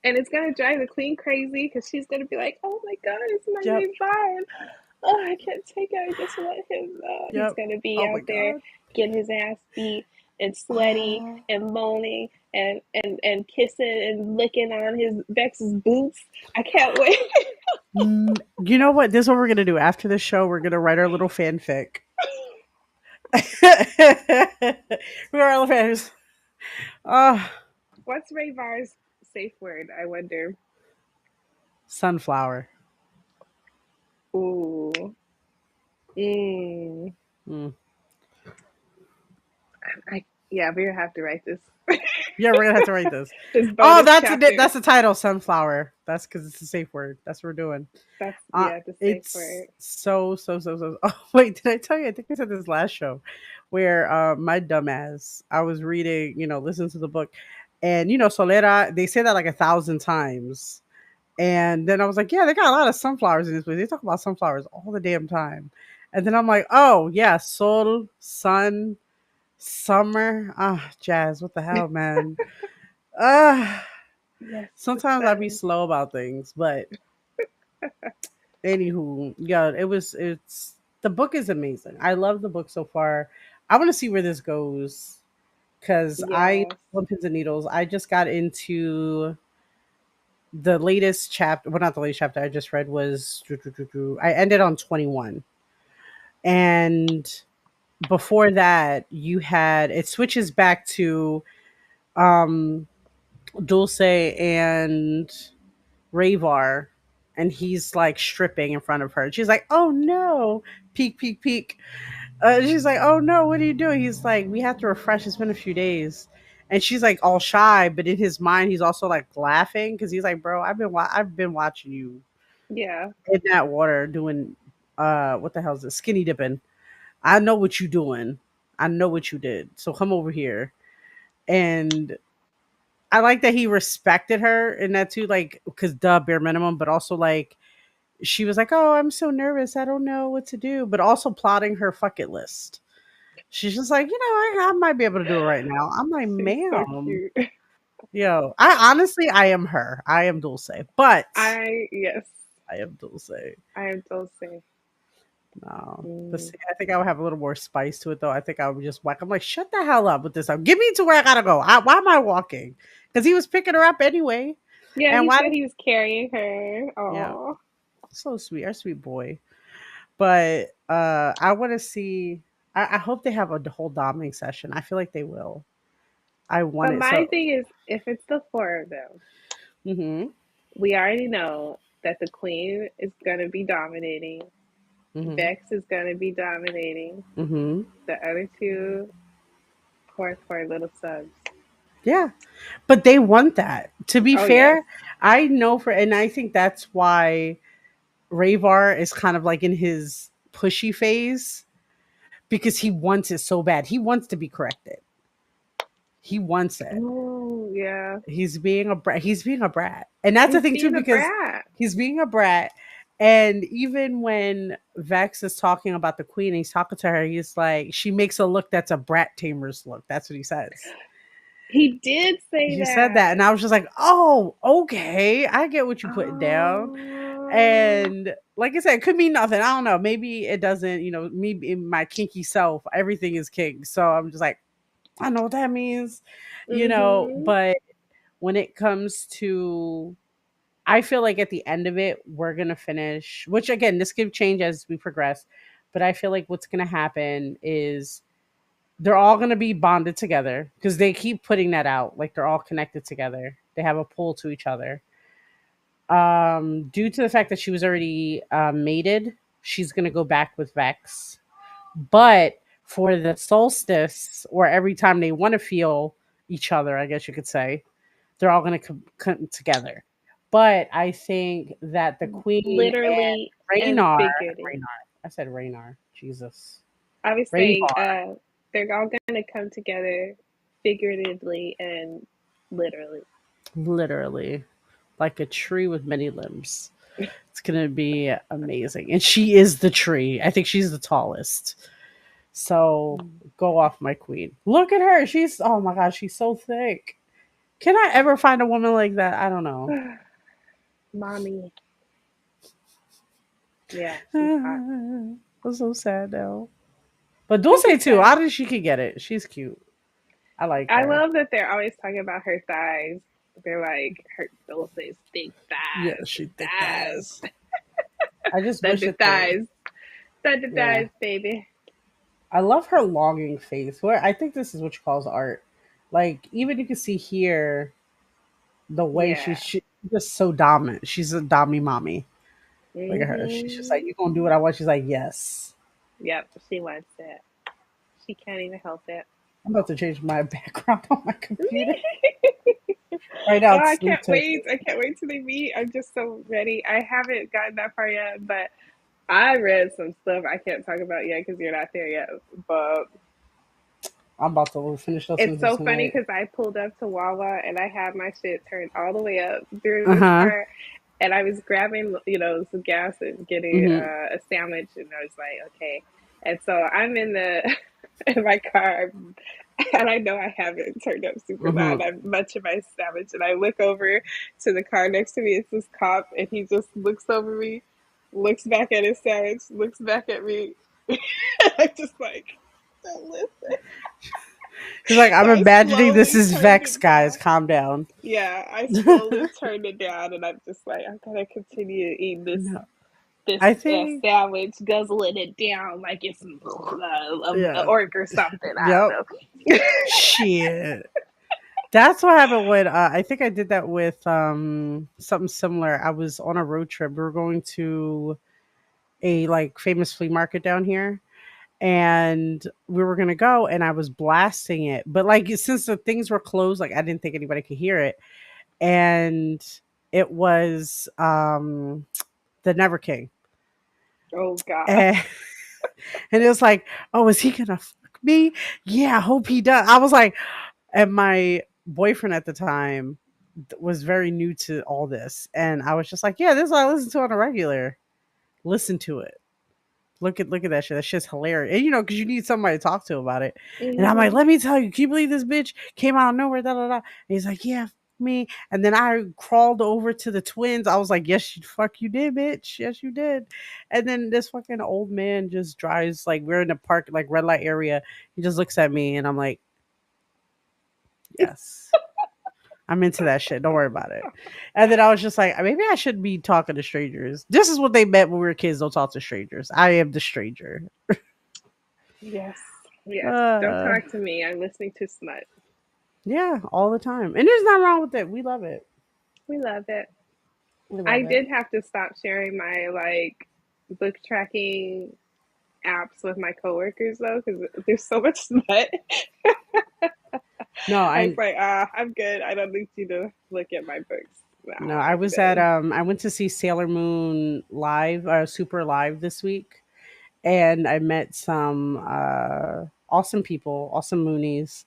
And it's gonna drive the queen crazy because she's gonna be like, "Oh my God, it's my Yep. Raevar! Oh, I can't take it. I just want him." He's Yep. gonna be Oh my out there god. getting his ass beat and sweaty Oh. and moaning and kissing and licking on his Vex's boots. I can't wait. You know what? This is what we're gonna do. After the show, we're gonna write our little fanfic. We're our little fans. Oh, What's Raevar's safe word? I wonder. sunflower. Ooh. Mm. Mm. Yeah, we're gonna have to write this Yeah, we're gonna have to write this. this Oh, bonus chapter. that's the title, sunflower. That's because it's a safe word. That's what we're doing. That's yeah, the safe It's word. so. Oh wait, did I tell you? I think I said this last show, where my dumbass, I was reading, listening to the book, and Solera. They say that like 1,000 times, and then I was like, yeah, they got a lot of sunflowers in this place. They talk about sunflowers all the damn time, and then I'm like, oh yeah, sol, sun, summer. Ah, jazz. What the hell, man? Ah. Yes, the Sometimes I be sun. slow about things, but Anywho, yeah, it's the book is amazing. I love the book so far. I want to see where this goes because I Yes. love pins and needles. I just got into the latest chapter. Well, not the latest chapter I just read was I ended on 21. And before that, you had it switches back to um Dulce and Raevar, and he's like stripping in front of her. She's like, "Oh no!" Peek, peek, peek. She's like, "Oh no, what are you doing?" He's like, "We have to refresh. It's been a few days." And she's like all shy, but in his mind, he's also like laughing because he's like, "Bro, I've been watching you Yeah. in that water doing what the hell is this? Skinny dipping. I know what you doing. I know what you did. So come over here." And I like that he respected her in that too, like because duh, bare minimum, but also like she was like, "Oh, I'm so nervous. I don't know what to do," but also plotting her fuck it list. She's just like, I might be able to do it right now. I'm like, She's so ma'am, cute. yo, I honestly, I am her. I am Dulce, but Yes, I am Dulce. I am Dulce. No, but Mm. see, I think I would have a little more spice to it, though. I think I would just whack. I'm like, shut the hell up with this. Give me to where I gotta go. Why am I walking? Because he was picking her up anyway. Yeah, And he why? said he was carrying her. Yeah, Oh, so sweet, our sweet boy. But I want to see. I hope they have a whole doming session. I feel like they will. I want but it my so. thing is, if it's the four of them, Mm-hmm. we already know that the queen is gonna be dominating. Mm-hmm. Vex is gonna be dominating. Mm-hmm. The other two, poor little subs. Yeah, but they want that. To be Oh yes. fair, I know and I think that's why Ravar is kind of like in his pushy phase because he wants it so bad. He wants to be corrected. He wants it. Oh yeah. He's being a brat. He's being a brat, and that's the He's thing too being a because brat. he's being a brat. And even when Vex is talking about the queen, he's talking to her. He's like, she makes a look that's a brat tamer's look. That's what he says. He did say He said that, that. and I was just like, "Oh, okay, I get what you put down." Oh. And like I said, it could mean nothing. I don't know. Maybe it doesn't. Me in my kinky self, everything is kink. So I'm just like, I know what that means, Mhm. But when it comes to, I feel like at the end of it, we're gonna finish. Which again, this could change as we progress, but I feel like what's gonna happen is they're all going to be bonded together because they keep putting that out like they're all connected together, they have a pull to each other. Due to the fact that she was already mated, she's going to go back with Vex, but for the solstice or every time they want to feel each other, I guess you could say, they're all going to come together. But I think that the queen and Literally and Raynar, figuratively. I said Raynar, Jesus, I was saying, Rayvar, they're all gonna come together figuratively and literally. literally like a tree with many limbs. It's gonna be amazing. And she is the tree. I think she's the tallest. So go off, my queen. Look at her. She's, oh my gosh, she's so thick. Can I ever find a woman like that? I don't know. Mommy. Yeah, she's hot. I'm so sad now. But Don't be Dulce too. sad. How she could get it? She's cute. I like I her. love that they're always talking about her thighs. They're like, her Dulce's thick Yeah, thighs, she thick thighs, thighs. I just wish thunder that they, thighs, thunder yeah. thighs, baby. I love her longing face. Where I think this is what she calls art. Like even you can see here the way Yeah. she's just so dominant. She's a dommy mommy. Look at her. She's just like, Mhm. you gonna do what I want? She's like, yes. Yep, she wants it. She can't even help it. I'm about to change my background on my computer. Right now Oh, it's I sleep can't token. wait. I can't wait till they meet. I'm just so ready. I haven't gotten that far yet, but I read some stuff I can't talk about yet because you're not there yet. But I'm about to finish listening it's to so funny tonight. because I pulled up to Wawa and I had my shit turned all the way up during Uh this huh. part. And I was grabbing, some gas and getting Hmm. a sandwich. And I was like, okay. And so I'm in the in my car, and I know I have it turned up super Hmm. loud. I'm munching my sandwich, and I look over to the car next to me. It's this cop, and he just looks over me looks back at his sandwich, looks back at me. I'm just like, don't listen. He's like, So I'm I imagining this slowly is turned Vex, it guys. down. Calm down. Yeah, I slowly turned it down, and I'm just like, I'm gonna continue eating this No, this I think, sandwich, guzzling it down like it's a yeah, orc or something. I yep. don't know. Shit. That's what happened when I think I did that with something similar. I was on a road trip. We were going to a like famous flea market down here, and we were gonna go, and I was blasting it. But like since the things were closed, like I didn't think anybody could hear it. And it was the Never King. Oh God. And, and it was like, oh, is he gonna fuck me? Yeah, I hope he does. I was like, and my boyfriend at the time was very new to all this, and I was just like, yeah, this is what I listen to on a regular. Listen to it. Look at that shit. That shit's hilarious. And you know, because you need somebody to talk to about it. And I'm like, Hmm. let me tell you, can you believe this bitch came out of nowhere? Da da da. And he's like, yeah, me. And then I crawled over to the twins. I was like, yes, you fuck you did, bitch. Yes, you did. And then this fucking old man just drives like we're in a park, like red light area. He just looks at me and I'm like, yes. I'm into that shit. Don't worry about it. And then I was just like, maybe I should be talking to strangers. This is what they meant when we were kids. Don't talk to strangers. I am the stranger. Yes. Yes. Don't Uh, talk to me. I'm listening to smut. yeah, all the time. And there's nothing wrong with it. We love it. We love it. We I love it. did have to stop sharing my like book tracking apps with my coworkers though, because there's so much smut. No, I was I like, I'm good. I don't need you to look at my books. no, Nah, I I'm was at good. I went to see Sailor Moon live, super live this week, and I met some awesome people, awesome Moonies.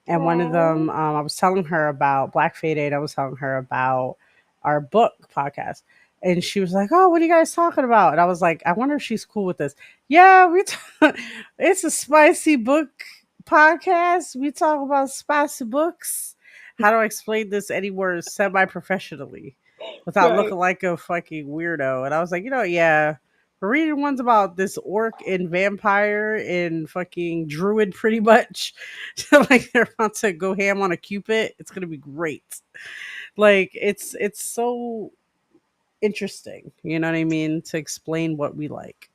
And one of Oh, them, I was telling her about Black Fade Eight. I was telling her about our book podcast. And she was like, "Oh, what are you guys talking about?" And I was like, "I wonder if she's cool with this." Yeah, it's a spicy book podcast. We talk about spicy books. How do I explain this anywhere semi professionally without right. looking like a fucking weirdo? And I was like, yeah, we're reading ones about this orc and vampire and fucking druid pretty much. Like they're about to go ham on a cupid. It's gonna be great. Like it's so interesting. You know what I mean? To explain what we like.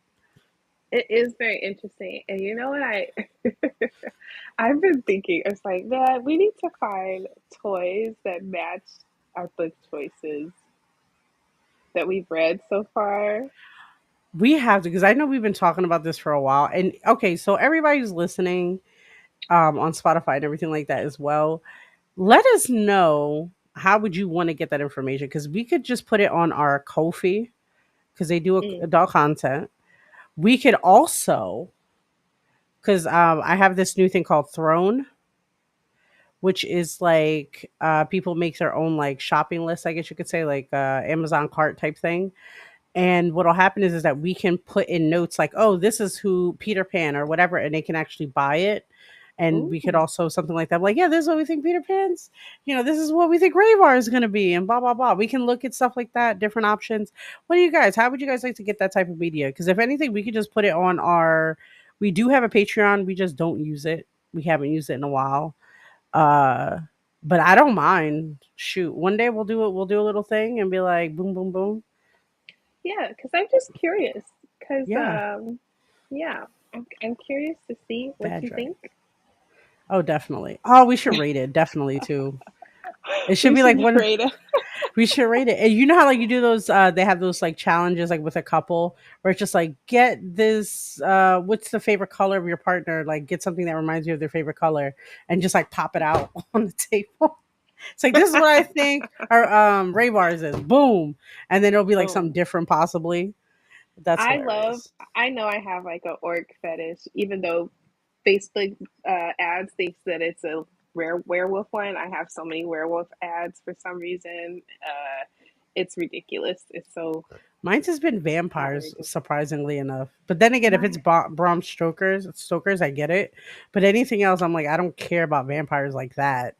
It is very interesting. And you know what I've been thinking, it's like, man, we need to find toys that match our book choices that we've read so far. We have to, because I know we've been talking about this for a while. And okay, so everybody's listening on Spotify and everything like that as well. Let us know how would you want to get that information, because we could just put it on our Kofi because they do Mm. adult content. We could also, because I have this new thing called Throne, which is like people make their own like shopping list, I guess you could say, like Amazon cart type thing. And what'll happen is that we can put in notes like, oh, this is who Peter Pan or whatever, and they can actually buy it. And we could Ooh. also something like that, like, yeah, this is what we think Peter Pan's, this is what we think Raevar is going to be, and blah blah blah. We can look at stuff like that, different options. What do you guys? How would you guys like to get that type of media? Because if anything, we could just put it on our. We do have a Patreon. We just don't use it. We haven't used it in a while. Uh, but I don't mind. Shoot, one day we'll do it. We'll do a little thing and be like, boom, boom, boom. Yeah, because I'm just curious. Because, Yeah, yeah, I'm curious to see what bad you drag. think. Oh, definitely. Oh, we should rate it. Definitely too. It should We be should like one. rate it. We should rate it. And you know how like you do those they have those like challenges like with a couple where it's just like get this what's the favorite color of your partner? Like get something that reminds you of their favorite color and just like pop it out on the table. It's like this is what I think our Ray bars is. Boom. And then it'll be like something Boom. different possibly. That's I love, hilarious. I know I have like a orc fetish, even though Facebook ads thinks that it's a rare werewolf one. I have so many werewolf ads for some reason. It's ridiculous. It's so Mine's has been vampires, outrageous. surprisingly enough. But then again, if it's My, Bram Stokers, I get it. But anything else, I'm like, I don't care about vampires like that.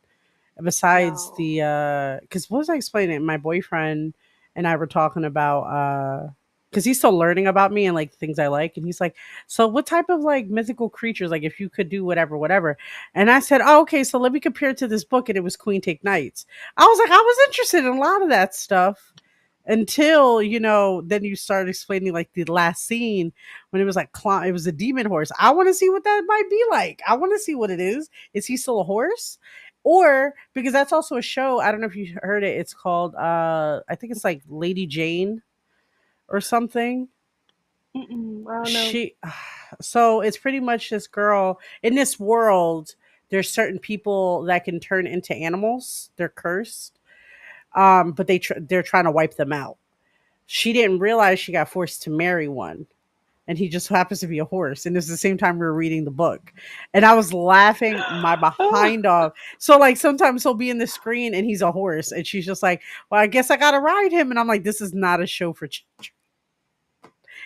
Besides no. the, because what was I explaining? My boyfriend and I were talking about because he's still learning about me and like things I like. And he's like, "So what type of like mythical creatures, like if you could do whatever, whatever?" And I said, "Oh, okay, so let me compare it to this book." And it was Queen Take Knights. I was like, I was interested in a lot of that stuff until, then you start explaining like the last scene when it was like it was a demon horse. I want to see what that might be like. I want to see what it is. Is he still a horse? Or because that's also a show, I don't know if you heard it, it's called I think it's like Lady Jane or something. Mm-mm, I don't know. She so it's pretty much this girl in this world. There's certain people that can turn into animals. They're cursed. But they're trying to wipe them out. She didn't realize she got forced to marry one, and he just happens to be a horse. And it's the same time we were reading the book, and I was laughing my behind off. So like sometimes he'll be in the screen and he's a horse, and she's just like, "Well, I guess I gotta ride him," and I'm like, "This is not a show for children.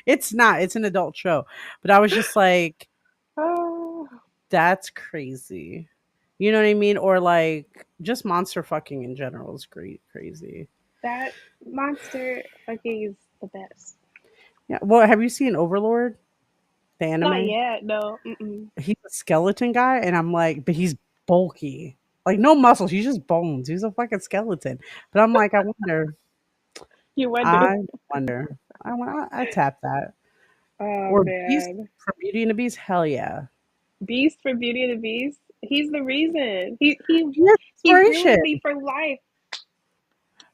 It's not. It's an adult show." But I was just like, Oh, "That's crazy." You know what I mean? Or like just monster fucking in general is great, crazy. that monster fucking is the best. Yeah. Well, have you seen Overlord, the Not anime? yet. No. Mm-mm. He's a skeleton guy, and I'm like, but he's bulky. Like no muscles, he's just bones. He's a fucking skeleton. But I'm like, You wonder. I wonder. I tap that. Oh Or Beast man, from Beauty and the Beast, hell yeah. Beast from Beauty and the Beast. He's the reason. He has He ruined me inspiration, for life.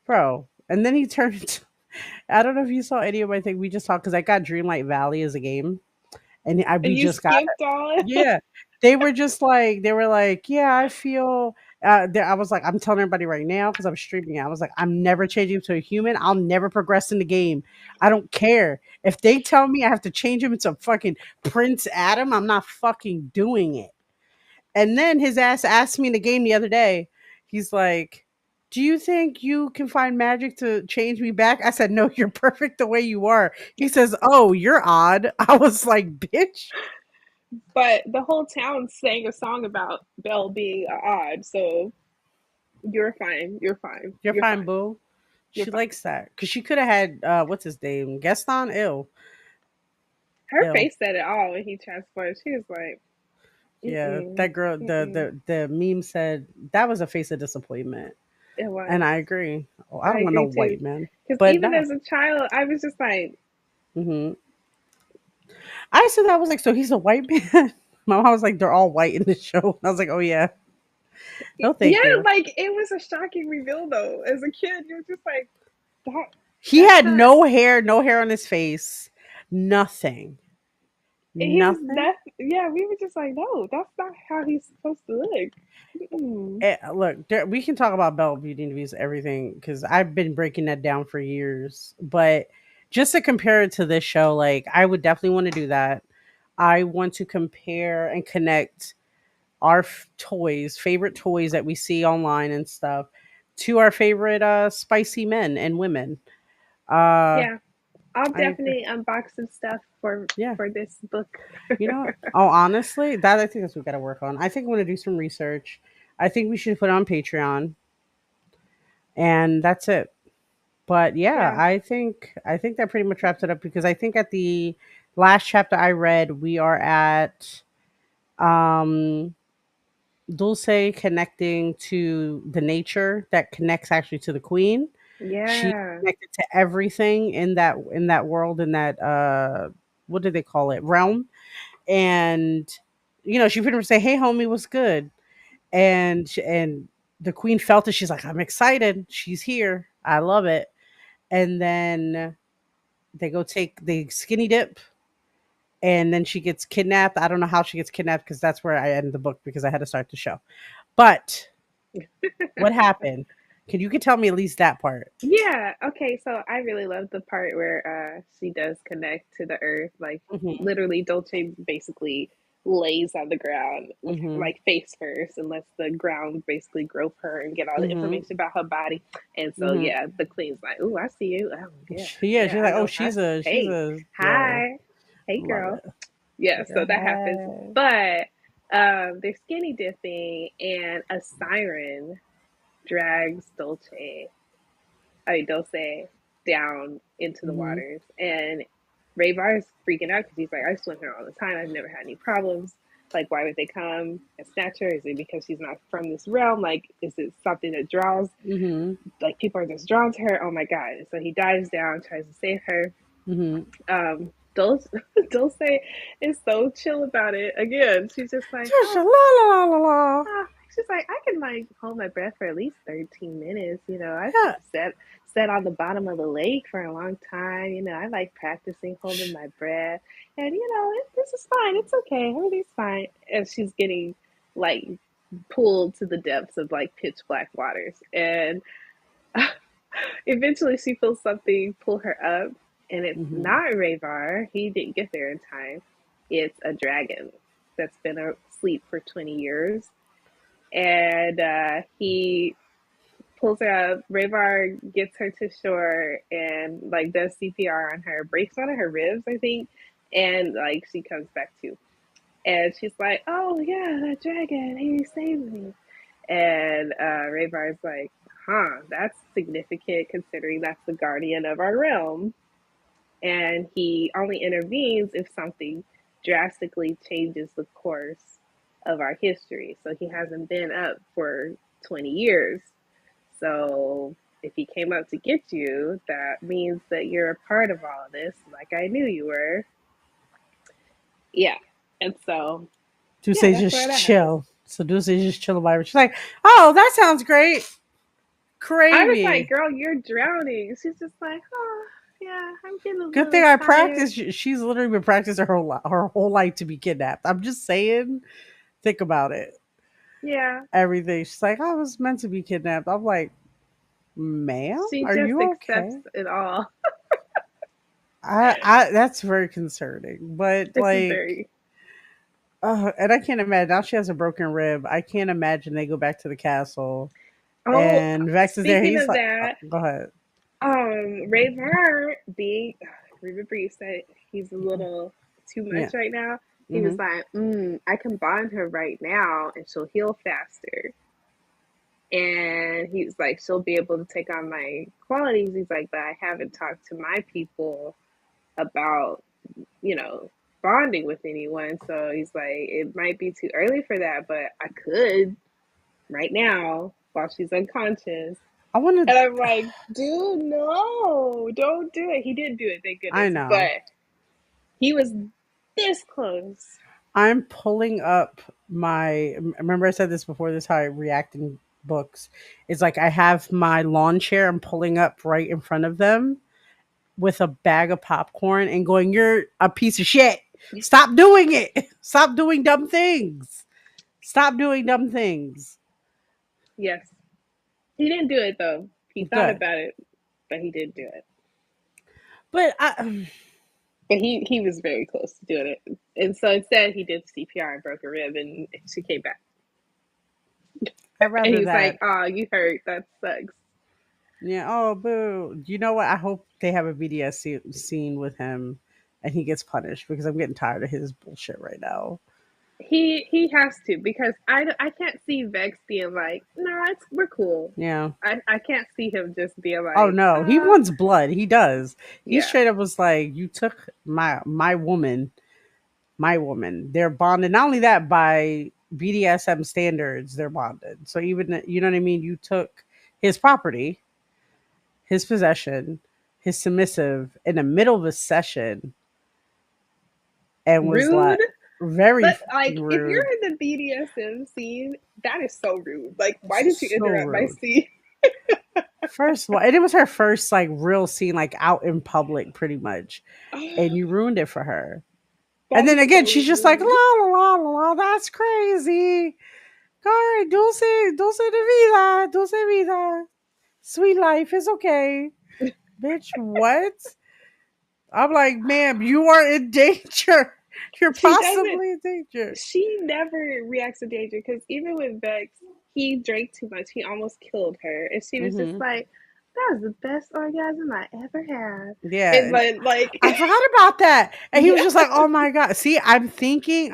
bro. And then he turned into, I don't know if you saw any of my thing. We just talked because I got Dreamlight Valley as a game, and And we you just got skipped on. Yeah. They were just like they were like, "Yeah, I feel," I was like, "I'm telling everybody right now because I'm streaming it. I was like, "I'm never changing him to a human. I'll never progress in the game. I don't care. If they tell me I have to change him into fucking Prince Adam, I'm not fucking doing it." And then his ass asked me in the game the other day, he's like, "Do you think you can find magic to change me back?" I said, "No, you're perfect the way you are." He says, "Oh, you're odd." I was like, "Bitch, But the whole town sang a song about Belle being odd. So you're fine. You're fine. you're You're fine, fine. boo." You're She fine. likes that because she could have had what's his name, Gaston. Ill, Her ill. face said it all when he transformed. She was like, Yeah, mm-mm, that girl. mm-mm. The meme said that was a face of disappointment, It and was. I agree. Oh, I I don't want no agree too. white man, Because but even no. as a child, I was just like, Hmm. I said that was like, so he's a white man. My mom was like, they're all white in the show. I was like, oh yeah, no, yeah, thank you. like it was a shocking reveal though. As a kid, you're just like, that. He That's had not. no hair on his face, nothing, He was nothing. that. Yeah, we were just like, no, that's not how he's supposed to look. Mm-mm. Look, we can talk about Bell Beauty and the Beast, everything, because I've been breaking that down for years. But just to compare it to this show, like I would definitely want to do that. I want to compare and connect our toys, favorite toys that we see online and stuff, to our favorite spicy men and women. Uh, Yeah, I'll I agree. definitely unbox some stuff Yeah, for this book. you know, oh, honestly, that I think that's what we got to work on. I think I want to do some research. I think we should put it on Patreon, and that's it. But yeah, Yeah, I think that pretty much wraps it up because I think at the last chapter I read, we are at um Dulce connecting to the nature that connects actually to the queen. She yeah, connected to everything in that world, in that what do they call it? Realm. And she pretty much say, "Hey homie, what's good?" And the queen felt it. She's like, "I'm excited. She's here. I love it." And then they skinny dip, and then she gets kidnapped. I don't know how she gets kidnapped because that's where I end the book because I had to start the show. But what happened? You could tell me at least that part. yeah. Okay, so I really love the part where she does connect to the earth. Like Hmm. literally, Dolce basically lays on the ground with Hmm. like face first and lets the ground basically grope her and get all the Hmm. information about her body. And so Hmm. yeah, the queen's like, "Ooh, I see you. Oh yeah, Yeah, yeah. she's I like, oh, know. she's Hey, a yo, hi, hey, love girl." it. Yeah, so that happens. Yeah. But they're skinny dipping, and a siren drags Dolce. I mean, Dulce. down into the Mhm. waters. And Raevar is freaking out because he's like, I swim here all the time. I've never had any problems. Like, why would they come and snatch her? Is it because she's not from this realm? Like, is it something that draws, Mhm. like, people are just drawn to her? Oh my God. And so he dives down, tries to save her. Mhm. Dulce, Dulce is so chill about it. Again, she's just like, Just oh, la la la la la. she's like, I can like hold my breath for at least 13 minutes. You know, I've Yeah. sat on the bottom of the lake for a long time. You know, I like practicing holding Sh- my breath, and you know, this is fine. It's okay. Everything's fine. And she's getting like pulled to the depths of like pitch black waters, and eventually she feels something pull her up, and it's Mhm. not Raevar. He didn't get there in time. It's a dragon that's been asleep for 20 years, and he pulls her up. Raevar gets her to shore and like does CPR on her, breaks one of her ribs, I think, and like she comes back to. And she's like, "Oh yeah, that dragon, he saved me." And Raevar's like, "Huh, that's significant considering that's the guardian of our realm." And he only intervenes if something drastically changes the course of our history. So he hasn't been up for 20 years. So if he came up to get you, that means that you're a part of all of this, like I knew you were. Yeah. And so, Duce yeah, that's where just that happens. chill. So Duce just chill by her. She's like, "Oh, that sounds great. I was like, Cravey. girl, you're drowning. She's just like, oh, yeah, I'm getting a Good little thing I tired. practiced." She's literally been practicing her whole life to be kidnapped. I'm just saying. Think about it. Yeah. Everything. She's like, "I was meant to be kidnapped." I'm like, "Ma'am, She are just you accepts okay?" it all. I that's very concerning. But It's like, very. and I can't imagine now she has a broken rib. I can't imagine they go back to the castle Oh, and Vex is there. speaking He's of like, that, go ahead. Raevar being, remember you said he's a little too Yeah. much right now? He Hmm. was like, I can bond her right now and she'll heal faster. And he's like, she'll be able to take on my qualities. He's like, but I haven't talked to my people about, you know, bonding with anyone. So he's like, it might be too early for that, but I could right now while she's unconscious. I want And to. I'm like, dude, no, don't do it. He didn't do it, thank I goodness. know. But he was this close. I'm pulling up my. Remember, I said this before. This is how I react in books. It's like I have my lawn chair. I'm pulling up right in front of them with a bag of popcorn and going, "You're a piece of shit. Stop doing it. Stop doing dumb things. Stop doing dumb things." Yes. He didn't do it though. He thought Good, about it, but he didn't do it. but I, But he was very close to doing it. And so instead he did CPR and broke a rib and she came back. I'd And rather he's like, that. oh, you hurt. That sucks. Yeah. Oh, boo. You know what? I hope they have a scene with him, and he gets punished because I'm getting tired of his bullshit right now. He has to because I can't see Vex being like, no, it's we're cool. Yeah. I can't see him just being Oh like, no, he wants blood. He does. He yeah, straight up was like, "You took my woman, my woman." They're bonded. Not only that, by BDSM standards, they're bonded. So even you know what I mean. You took his property, his possession, his submissive in the middle of a session, and was rude. like very But like, fucking if rude. you're in the BDSM scene, that is so rude. Like, why did you So interrupt my rude. scene? First of all, and it was her first like real scene, like out in public, pretty much, and you ruined it for her. And That then is again, so she's just like, la rude. la la la la, that's crazy. All right, dulce de vida, dulce vida. Sweet life is okay. Bitch, what? I'm like, ma'am, you are in danger. You're She doesn't. possibly in danger. She never reacts to danger because even with Vex, he drank too much. He almost killed her, and she was just Hmm. like, "That was the best orgasm I ever had." Yeah, And and like, I forgot about that. And he was yeah, just like, oh my God. See, I'm thinking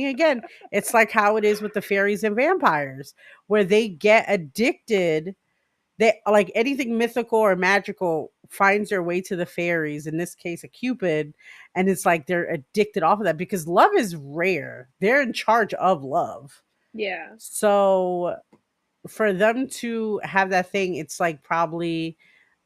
again. It's like how it is with the fairies and vampires, where they get addicted. They like anything mythical or magical finds their way to the fairies, in this case a cupid, and it's like they're addicted off of that because love is rare. They're in charge of love. Yeah. So for them to have that thing, it's like probably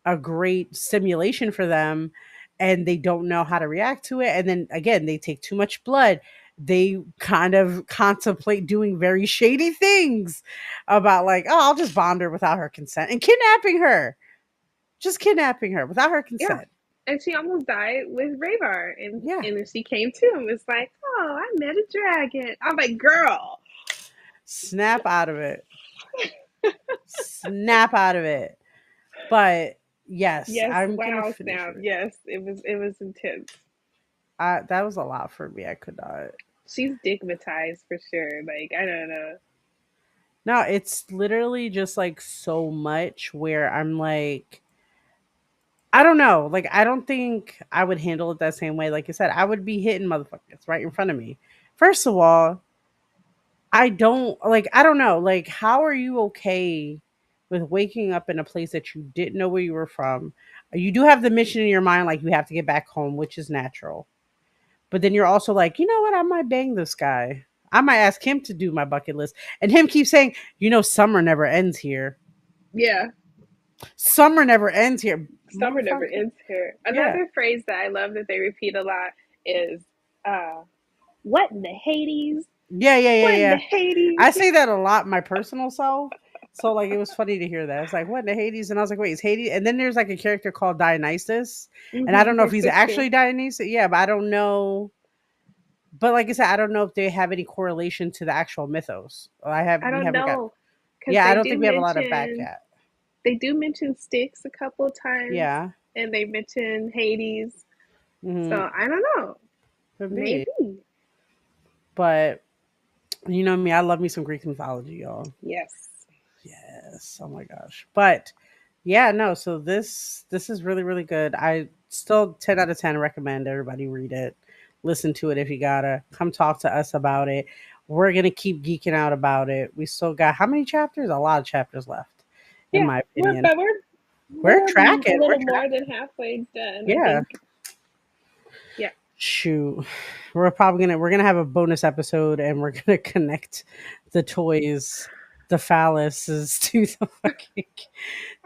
a great stimulation for them, and they don't know how to react to it. And then again, they take too much blood. They kind of contemplate doing very shady things about, like, oh, I'll just bond her without her consent and kidnapping her, just kidnapping her without her Yeah. consent. And she almost died with Raevar, Yeah. and then she came to him. It's like, oh, I met a dragon. I'm like, girl. Snap out of it. Snap out of it. But yes, Yes, I'm gonna wow, finish snap. it. Yes, it was intense. That was a lot for me. I could not. She's stigmatized for sure. Like, I don't know. No, it's literally just like so much where I'm like, I don't know. Like, I don't think I would handle it that same way. Like I said, I would be hitting motherfuckers right in front of me. First of all, I don't like, I don't know. Like, how are you okay with waking up in a place that you didn't know where you were from? You do have the mission in your mind, like you have to get back home, which is natural. But then you're also like, you know what? I might bang this guy. I might ask him to do my bucket list. And him keeps saying, summer never ends here. Yeah, Summer never ends here. summer never Motherfucker. ends here. Yeah. Another phrase that I love that they repeat a lot is, uh, what in the Hades? Yeah, yeah, yeah, What in the yeah. Hades? I say that a lot my personal self. So like it was funny to hear that. It's like, what in the Hades? And I was like, wait, is Hades? And then there's like a character called Dionysus. And I don't know if Her he's sister. actually Dionysus. Yeah, but I don't know. But like I said, I don't know if they have any correlation to the actual mythos. I We don't haven't got. know, because Yeah, I don't think we have a lot of back yet. they do mention Styx a couple of times, Yeah. and they mention Hades. Mm-hmm. So I don't know. Could be. Maybe. But you know me, I love me some Greek mythology, y'all. Yes. Yes. Oh my gosh. But yeah, no, so this is really, really good. I still 10 out of 10 recommend everybody read it. Listen to it if you gotta. Come talk to us about it. We're gonna keep geeking out about it. We still got how many chapters? A lot of chapters left, in Yeah. my We're opinion. but We're we're a tracking. We're little more than tracking. halfway done. I Yeah. think. Yeah. Shoot. We're gonna have a bonus episode and we're gonna connect the toys, the phalluses to the fucking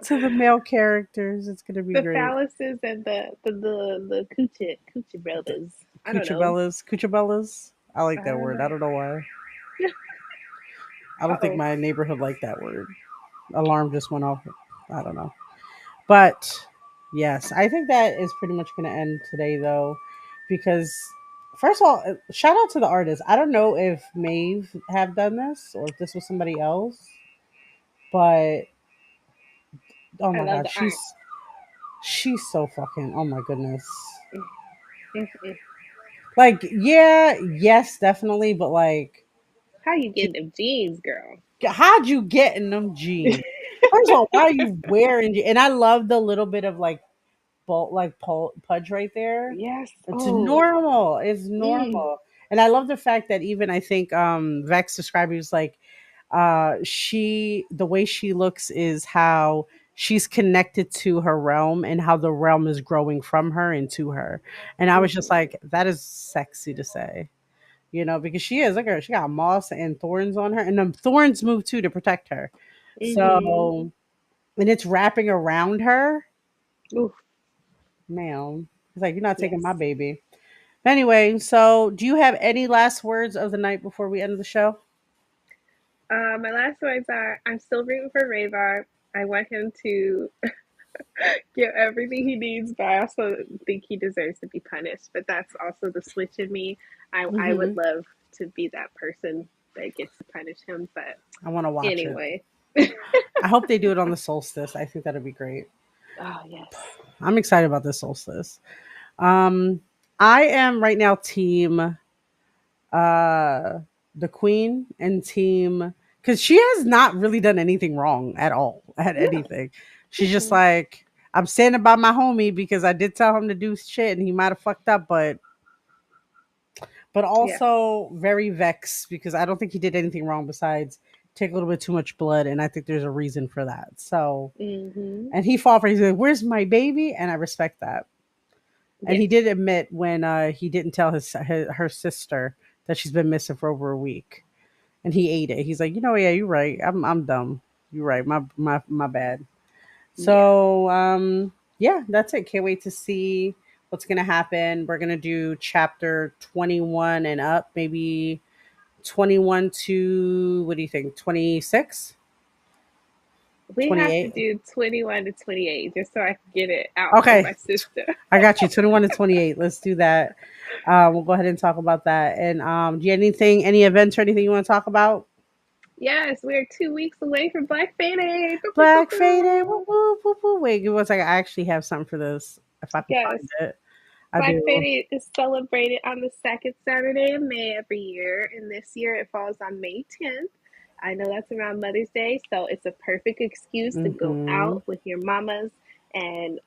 to the male characters. It's gonna be The great. phalluses and the coochie The brothers. I don't know. Cuchabellas. I I like that don't word. know. I don't know why. I Uh don't think oh. my neighborhood liked that word. Alarm just went off. I don't know. But yes, I think that is pretty much going to end today, though, because first of all, shout out to the artist. I don't know if Maeve have done this or if this was somebody else, but oh I my love god, the art. she's so fucking, oh my goodness. Mm-mm. Like, yeah, yes, definitely, but like, How you to, getting them jeans, girl? how'd you get in them jeans? First of all, why are you wearing? And I love the little bit of like pudge right there. Yes. It's Oh. normal. It's Mm. normal. And I love the fact that even I think Vex described it was like she the way she looks is how she's connected to her realm and how the realm is growing from her and to her. And I was just Mm-hmm. like, that is sexy to say. Because she is, look at her, she got moss and thorns on her, and the thorns move too to protect her. Mm-hmm. So, and it's wrapping around her. Oof. Man, it's like, you're not taking my Yes. baby. Anyway, so do you have any last words of the night before we end the show? My last words are: I'm still rooting for Ravar. I want him to get everything he needs, but I also think he deserves to be punished. But that's also the switch in me. I would Hmm. love to be that person that gets to punish him. But I want to watch it. anyway. I hope they do it on the solstice. I think that'd be great. Oh yes. I'm excited about this solstice. Um, I am right now team uh the queen and team because she has not really done anything wrong at all at Yeah. anything. She's just Mm-mm. like, I'm standing by my homie because I did tell him to do shit and he might have fucked up, but Yeah. also very vexed because I don't think he did anything wrong besides take a little bit too much blood, and I think there's a reason for that. So, Mhm. and he fought for. He's like, "Where's my baby?" And I respect that. And he Yes. did admit when he didn't tell his her sister that she's been missing for over a week, and he ate it. He's like, yeah, you're right. I'm dumb. You're right. My bad. Yeah. So yeah, that's it. Can't wait to see what's gonna happen. We're gonna do chapter 21 and up, maybe 21 to what do you think? 26, We have to 28. do 21 to 28 just so I can get it out for Okay, my sister. I got you. 21 to 28. Let's do that. We'll go ahead and talk about that. And do you have anything, any events or anything you want to talk about? Yes, we're 2 weeks away from Black Friday. Boo, boo, boo, Black Friday. Woo, boo. woo, woo, woo. Wait, give us like I actually have something for this. If I can Yes, find it, I Black do. Friday is celebrated on the second Saturday of May every year, and this year it falls on May 10th. I know that's around Mother's Day, so it's a perfect excuse to go Mm-hmm. out with your mamas and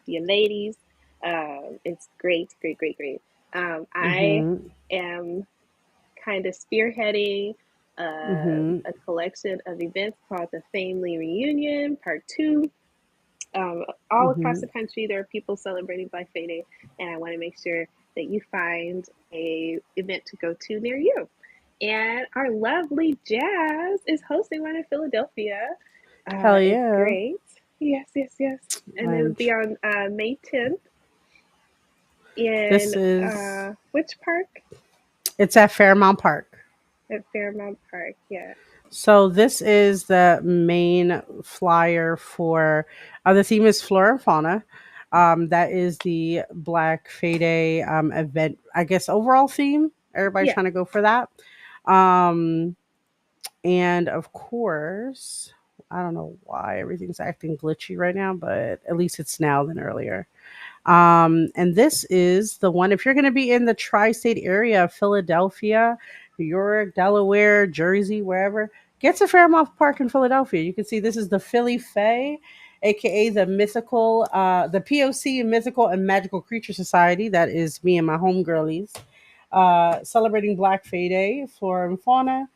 your ladies. It's great, great, great, great. I Mm-hmm. am kind of spearheading Mm-hmm. a collection of events called the Family Reunion Part 2. All across Mm-hmm. the country, there are people celebrating Black Friday, and I want to make sure that you find a event to go to near you. And our lovely Jazz is hosting one in Philadelphia. Hell It's yeah. great. Yes, yes, yes. And it'll And be on May 10th this in is which park? it's at Fairmount Park. At Fairmount Park. Yeah. So this is the main flyer for the theme is flora and fauna. That is the Black Friday event. I guess overall theme. Everybody's Yeah. trying to go for that. Um, and of course, I don't know why everything's acting glitchy right now, but at least it's now than earlier. And this is the one, if you're going to be in the tri state area of Philadelphia, New York, Delaware, Jersey, wherever, get to Fairmount Park in Philadelphia. You can see this is the Philly Fae, aka the mythical, the POC Mythical and Magical Creature Society. That is me and my homegirlies. Celebrating Black Friday, flora and fauna,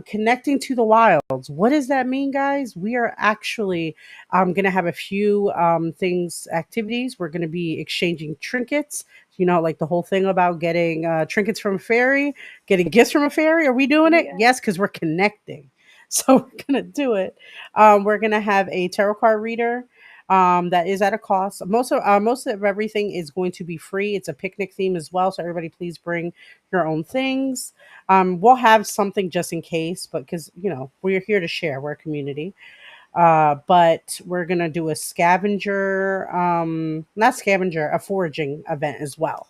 connecting to the wilds. What does that mean, guys? We are actually going to have a few things, activities. We're going to be exchanging trinkets. Like the whole thing about getting trinkets from a fairy, getting gifts from a fairy. Are we doing it? Yeah. Yes, because we're connecting. So we're going to do it. We're going to have a tarot card reader. That is at a cost. Most of everything is going to be free. It's a picnic theme as well, so everybody please bring your own things. We'll have something just in case, but because we're here to share, we're a community. But we're gonna do a scavenger, not scavenger, a foraging event as well.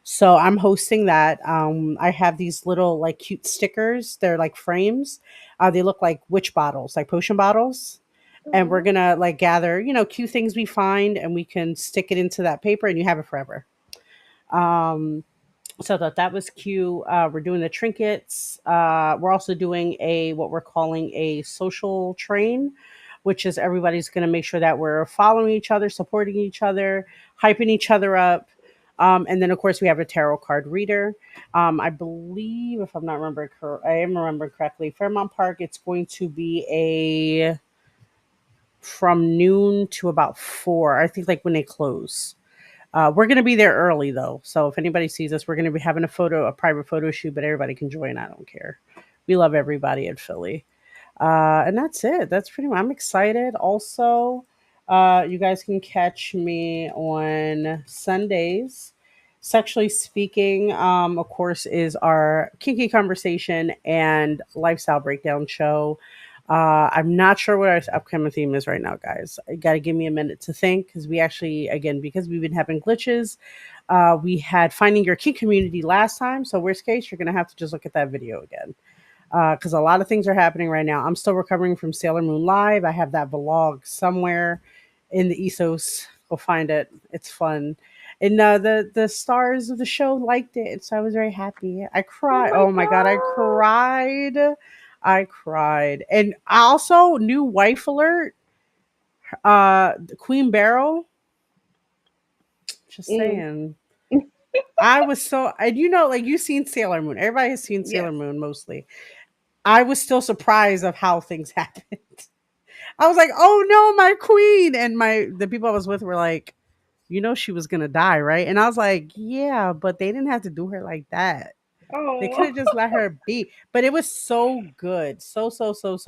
So I'm hosting that. I have these little like cute stickers. They're like frames. They look like witch bottles, like potion bottles. And we're Oh, gonna like gather, cute things we find, and we can stick it into that paper, and you have it forever. Um, so that was cute. We're doing the trinkets. We're also doing a what we're calling a social train, which is everybody's going to make sure that we're following each other, supporting each other, hyping each other up. And then of course we have a tarot card reader. I believe, if I'm not remembering, I am remembering correctly, Fairmount Park. It's going to be a from noon to about 4. I think like when they close. We're going to be there early though, so if anybody sees us, we're going to be having a private photo shoot, but everybody can join. I don't care. We love everybody in Philly, and that's it. That's pretty much. I'm excited. Also, you guys can catch me on Sundays. Sexually speaking, of course, is our kinky conversation and lifestyle breakdown show. I'm not sure what our upcoming theme is right now, guys. You got to give me a minute to think because we actually, again, because we've been having glitches, we had finding your kink community last time. So worst case, you're gonna have to just look at that video again because a lot of things are happening right now. I'm still recovering from Sailor Moon Live. I have that vlog somewhere in the ethos. Go find it. It's fun. And the stars of the show liked it, so I was very happy. I oh cried. my Oh my god, I God. cried. I cried. And also, new wife alert. Queen Beryl. Just Mm, saying. I was so, and like you've seen Sailor Moon. Everybody has seen yes. Sailor Moon mostly. I was still surprised of how things happened. I was like, "Oh no, my queen!" And the people I was with were like, "You know, she was gonna die, right?" And I was like, "Yeah, but they didn't have to do her like that. They could Oh, have just let her be." But it was so good, so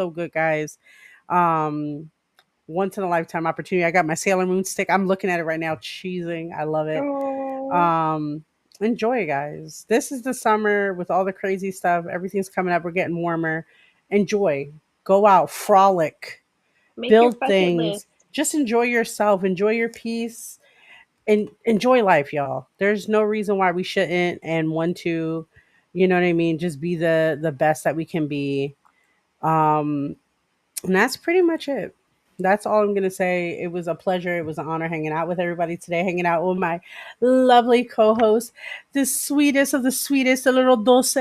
good, guys. Um, Once in a lifetime opportunity. I got my Sailor Moon stick. I'm looking at it right now, cheesing. I love it. oh, Um, Enjoy, guys. This is the summer with all the crazy stuff. Everything's coming up. We're getting warmer. Enjoy. Go out, frolic, make your build bucket list. things. Just enjoy yourself. Enjoy your peace and enjoy life, y'all. There's no reason why we shouldn't and want to, you know what I mean, just be the best that we can be. Um and that's pretty much it. That's all I'm going to say. It was a pleasure. It was an honor hanging out with everybody today, hanging out with my lovely co host, the sweetest of the sweetest, the little dulce,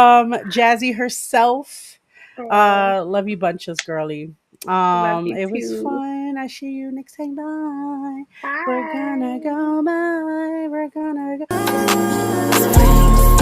Jazzy herself. Oh, Love you bunches, girly. love you It was too. fun. I see you next time. Bye. We're gonna Bye. go. Bye. We're gonna go.